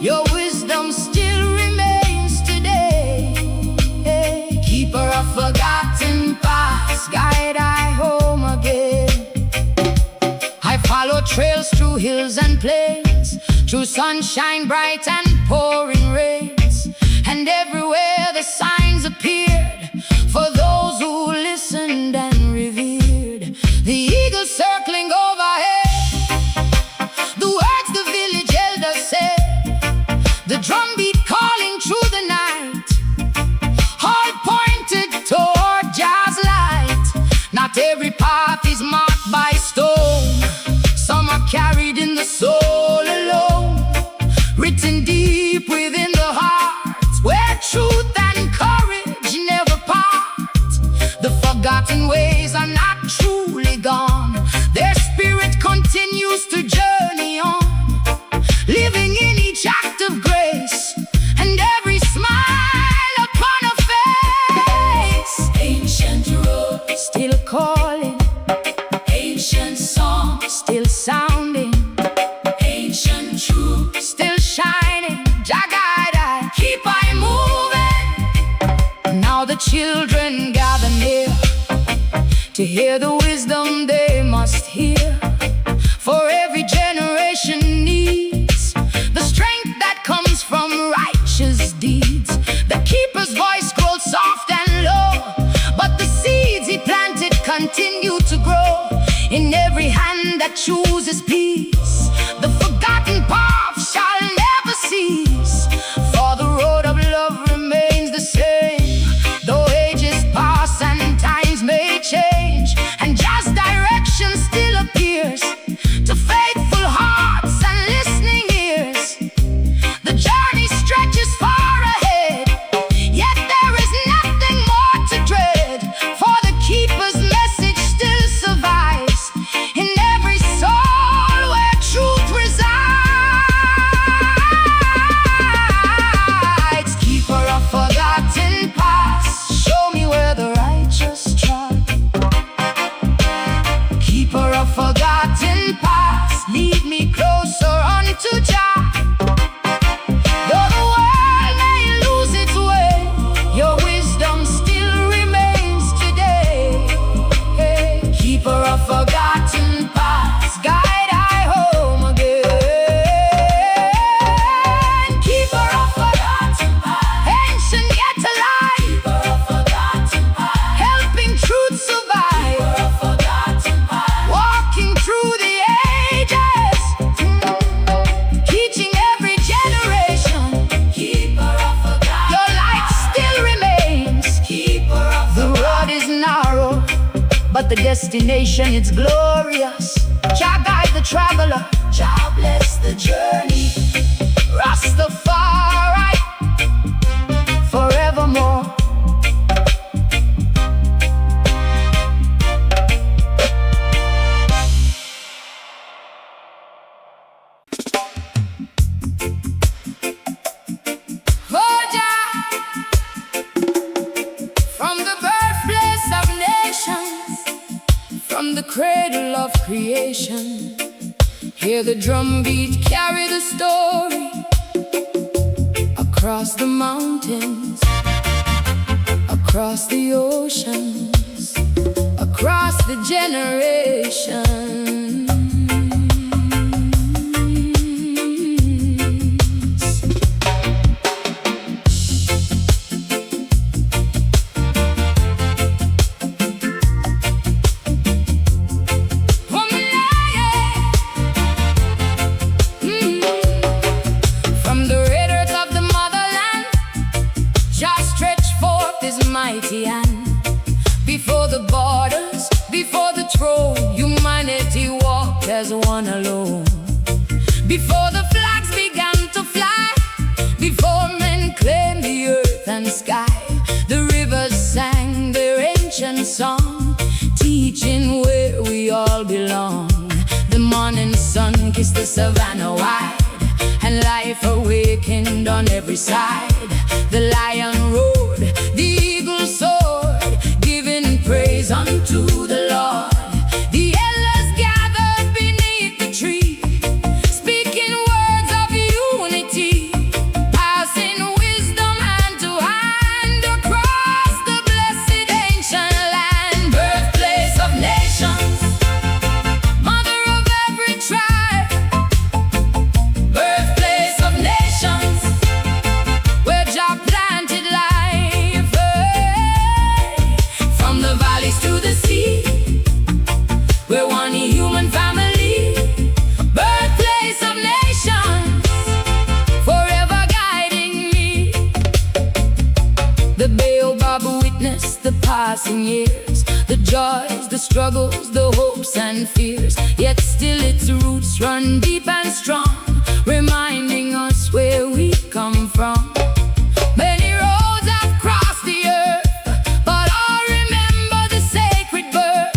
your wisdom still remains today. Hey, keeper of forgotten paths, guide I home again. I follow trails through hills and plains, through sunshine bright and pouring rains, and everywhere the signs appeared for those who listened and revered. The eagle circling overhead, the words the village elder said, the drumbeat calling through the night, all pointed toward Jah's light. Not every path is marked by stone, some are carried in the soul alone, written deep within the heart, where truth and courage never part. The forgotten ways are not truly gone, their spirit continues to journey on, living in each act of grace and every smile upon a face. Ancient road still calling, ancient song still sounding, ancient truth still shining. Jah guide I, keep I moving. Now the children gather near to hear the wisdom they must hear. For every generation needs the strength that comes from righteous deeds. The keeper's voice grows soft and low, but the seeds he planted continue to grow in every hand that chooses peace. The forgotten path shall never cease, for the road of love remains the same. Though ages pass and times may change, and just direction still appears to faithful hearts and listening ears. The journey stretches far ahead, yet there is nothing more to dread, for the keeper's message still survives in every soul where truth resides. forgotten past, guide I home again. Keeper of forgotten past, ancient yet alive. Keeper of forgotten past, helping truth survive. Keeper of forgotten past, walking through the ages, teaching every generation. Keeper of forgotten, your light still remains. Keeper of the road is narrow, but the destination is glorious. Jah guide the traveler, Jah bless the journey. Rastafari forevermore. Oh Jah, from the birthplace of nations, from the cradle of creation, hear the drum beat carry the story across the mountains, across the oceans, across the generations. Mighty hand, before the borders, before the throne, humanity walked as one alone. Before the flags began to fly, before men claimed the earth and sky, the rivers sang their ancient song, teaching where we all belong. The morning sun kissed the savannah wide, and life awakened on every side. The lion roared, the eagle soared, giving praise unto the Lord. The elders gathered beneath the tree, speaking words of unity, passing wisdom hand to hand across the blessed ancient land. Birthplace of nations, mother of every tribe. Birthplace of nations, where Jah planted life, from the valleys to the sea, we're one human family. Birthplace of nations, forever guiding me. The baobab witnessed the passing years, the joys, the struggles, the hopes and fears, yet still its roots run deep and strong, reminding us where we come from. Many roads have crossed the earth, but all remember the sacred birth.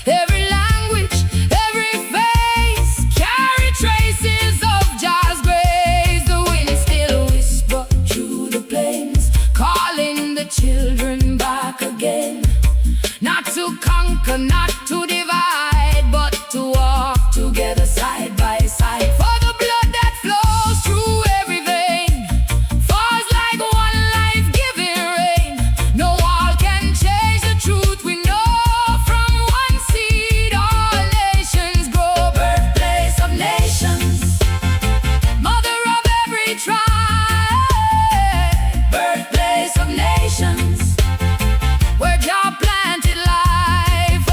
Every language, every face carry traces of Jah's grace. The wind still whispers through the plains, calling the children back again. Not to conquer, not to divide, but to walk together side by side. For the blood that flows through every vein falls like one life-giving rain. No wall can change the truth we know. From one seed all nations grow. Birthplace of nations, mother of every tribe. Birthplace of nations, where Jah planted life,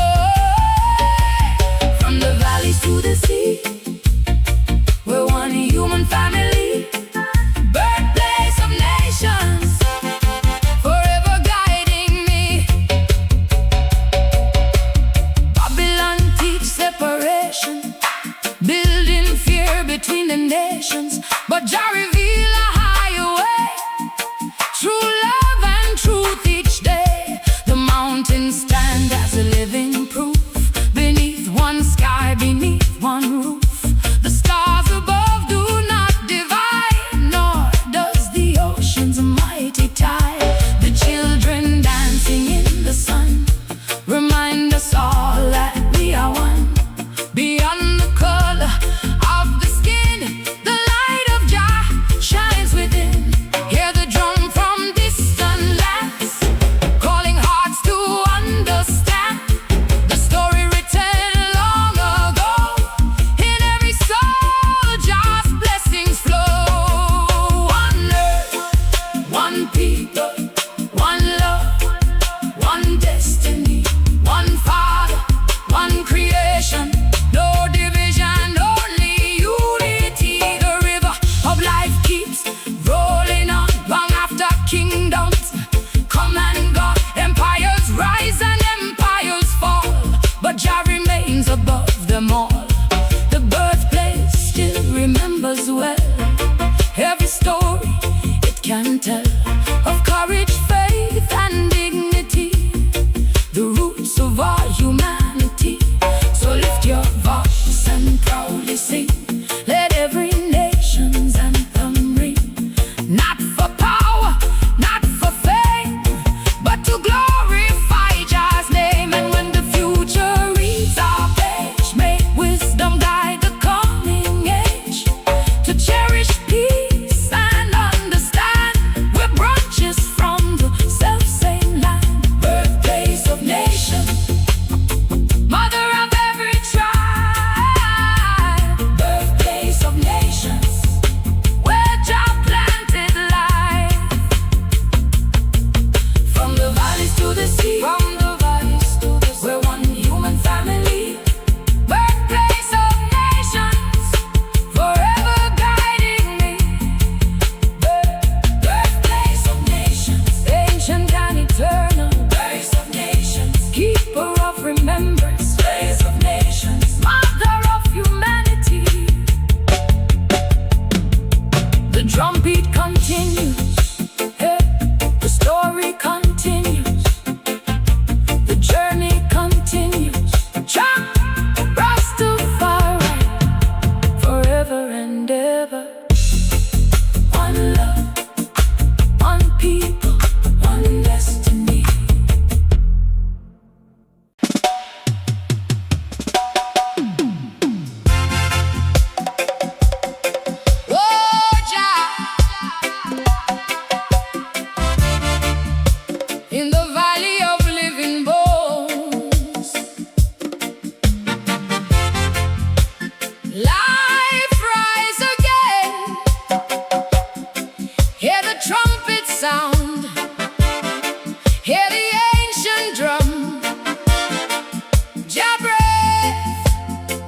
from the valleys to the sea, we're one human family. Birthplace of nations, forever guiding me. Babylon teach separation, building fear between the nations, but Jah reveal a higher way, true love and truth each day. The mountains stand as a living proof, beneath one sky, beneath one roof. The stars above do not divide, nor does the ocean's mighty tide. The children dancing in the sun remind us all that we are one. Beyond the color of the skin, the light of Jah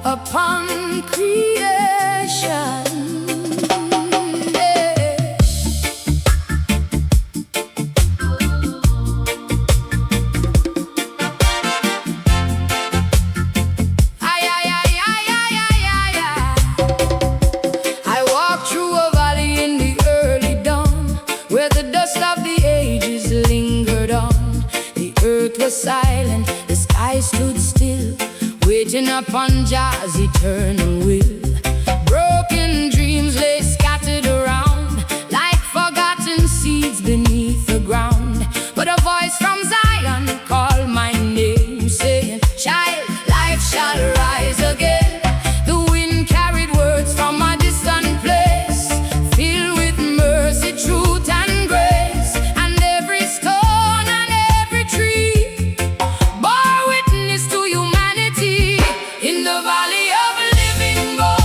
upon creation. I walked through a valley in the early dawn, where the dust of the ages lingered on. The earth was silent, the sky stood still, waiting upon Jah's eternal will. Broken dreams lay scattered around, like forgotten seeds beneath the ground. But a voice from Zion called my name, saying, "Child, life shall rise again." The wind carried words from a distant place, filled with mercy, truth, and grace. And every stone and every tree bore witness to humanity in the valley of living God.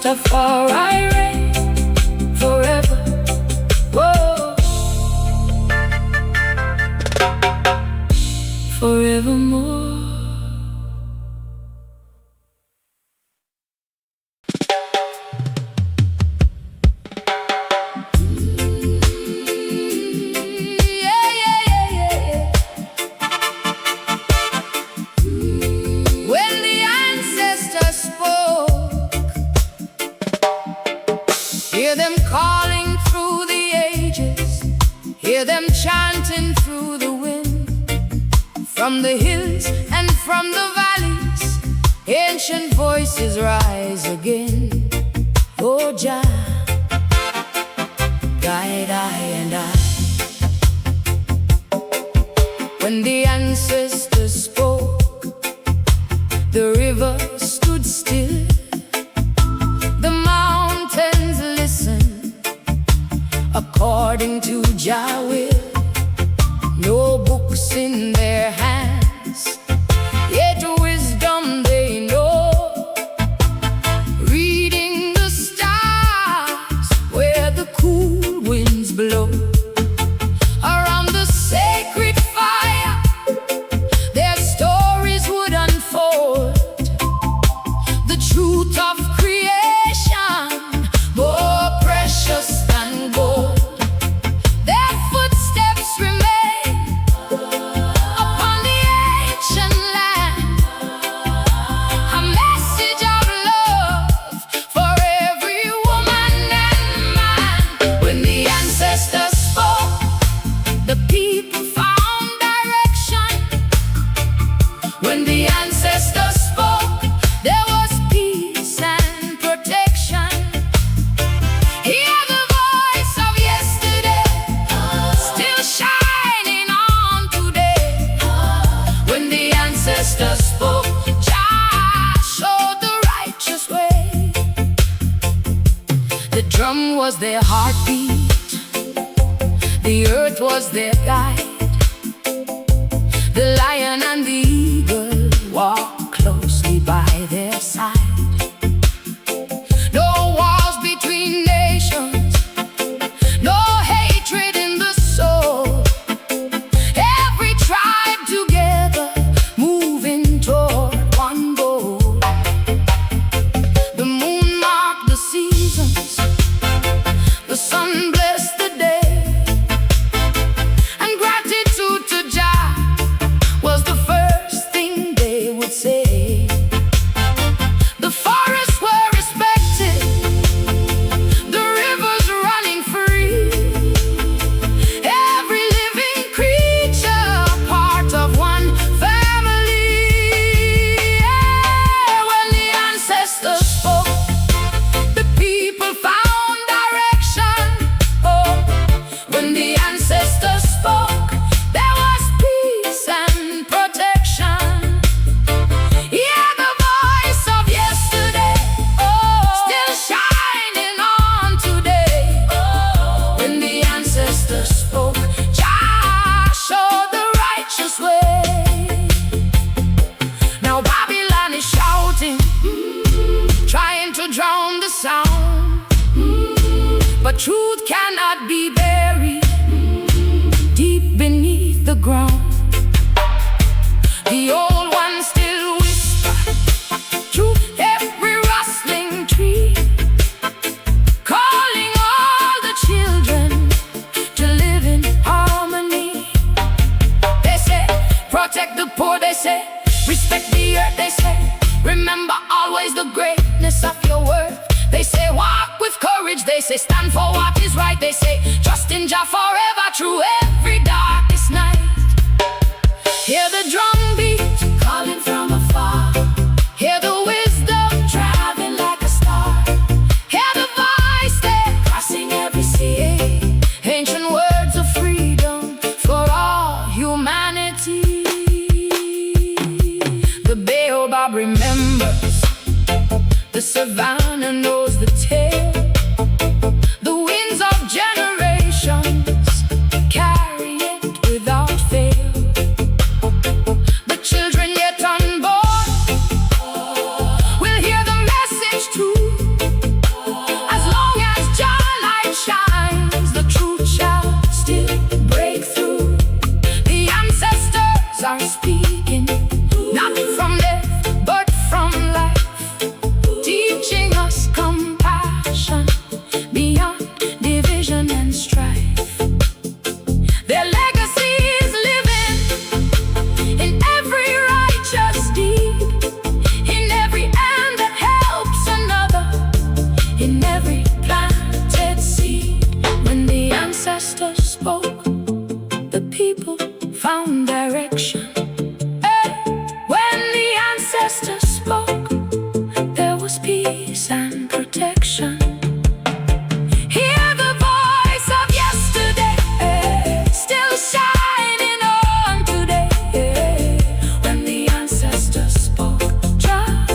Rastafari reign forever. Whoa. Forevermore. Calling through the ages, hear them chanting through the wind. From the hills and from the valleys, ancient voices rise again. Oh Jah, guide I and I. When the ancestors spoke, the river stood still. The mountains listened according to Jah will. No books in their hands, yet wisdom they know. Reading the stars where the cool winds blow. Around the sacred fire, their stories would unfold. The truth of creation, more precious than gold. Was their heartbeat, the earth was their guide. The lion and the eagle walked closely by their side. No walls between nations, no hatred in the soul. Every tribe together, moving toward one goal. The moon marked the seasons, the sun blessed the day, and gratitude to Jah was the first thing they would say. The forests were respected, the rivers running free. Every living creature part of one family. Yeah, when the ancestors spoke, the people found direction. When the ancestors spoke, there was peace and protection. Hear the voice of yesterday, still shining on today. When the ancestors spoke, Jah showed the righteous way. Now Babylon is shouting, trying to drown the sound. But truth cannot be buried deep beneath the ground. The old ones still whisper through every rustling tree, calling all the children to live in harmony. They say, protect the poor, they say, respect the earth, they say, remember always the greatness of your worth. They say, walk with courage, they say, stand for what is right. They say, trust in Jah forever through every darkest night. Hear the drum beat calling from afar. Hear the wisdom traveling like a star. Hear the voice there crossing every sea. Ancient words of freedom for all humanity. The baobab remembers, the savannah knows the tale. The winds of generations carry it without fail. The children yet unborn will hear the message too. the people found direction. When the ancestors spoke, there was peace and protection. Hear the voice of yesterday, still shining on today. When the ancestors spoke, Jah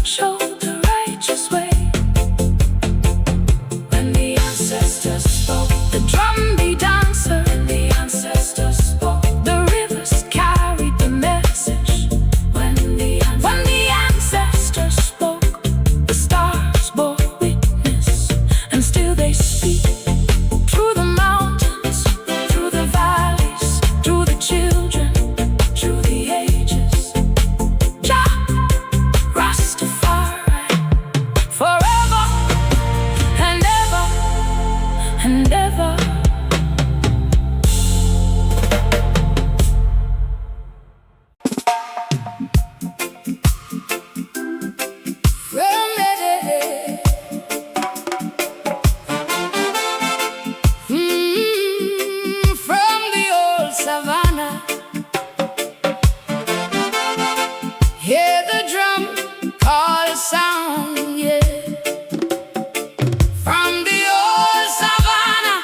showed the righteous way. When the ancestors spoke, the drum beat answered. When the ancestors spoke, the rivers carried the message. When the ancestors spoke, the stars bore witness, and still they speak. Through the mountains, through the valleys, through the children, through the ages. Jah Rastafari, forever and ever and ever. From the old Savannah, hear the drum call sound, yeah. From the old Savannah,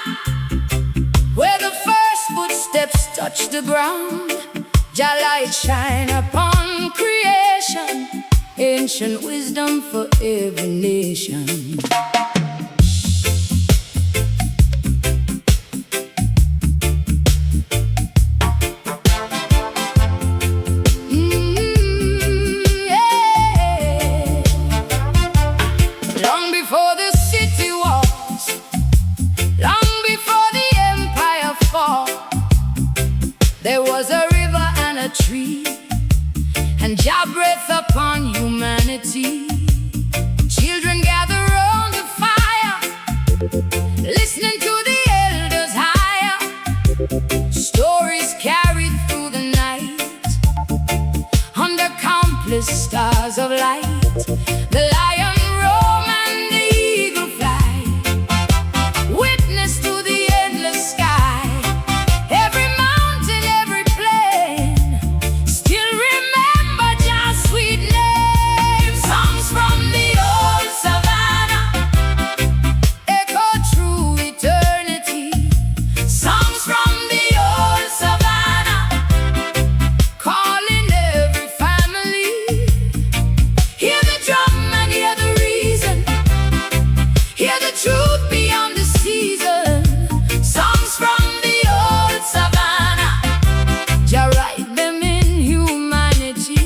where the first footsteps touch the ground, Jah light shine upon creation, ancient wisdom for every nation. Yeah. Long before the city walls, long before the empire fall, there was a river and a tree, and Jah breath upon humanity. Children gather round the fire, listening to the elders higher. Stories carried through the night, under countless stars of light. The lion roam and the eagle fly, witness to the endless sky. Every mountain, every plain, still remember Jah's sweet name. Songs from the old Savannah echo through eternity. Songs from the old Savannah calling every family. Hear the drum and hear the reason, hear the truth beyond the season. Songs from the old Savannah, Jah write them in humanity.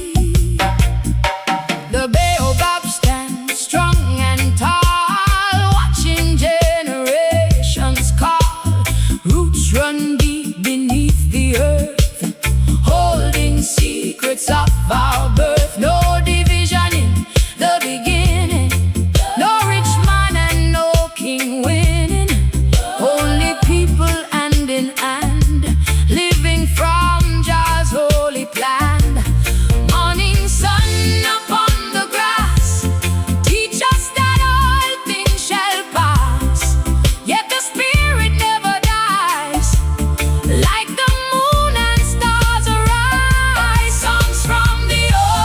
The baobab stands strong and tall, watching generations call. Roots run deep beneath the earth, holding secrets of our birth. No division in the beginning, no rich man and no king winning. Only people hand in hand, living from Jah's holy plan. Morning sun upon the grass, teach us that all things shall pass. Yet the spirit never dies, like the moon and stars arise. Songs from the old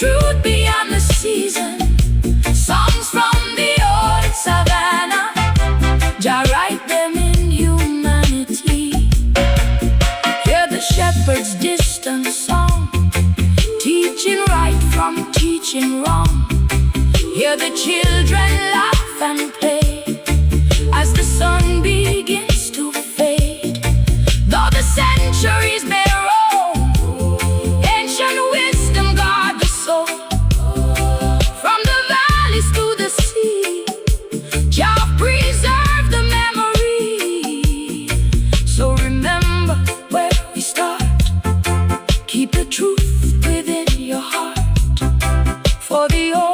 truth beyond the season. Songs from the old Savannah, Jah write them in humanity. Hear the shepherd's distant song, teaching right from teaching wrong. Hear the children laugh and play as the sun begins to fade. Though the centuries may roam, ancient wisdom guard the soul. From the valleys to the sea, Jah preserve the memory. So remember where we start, keep the truth within your heart. For the old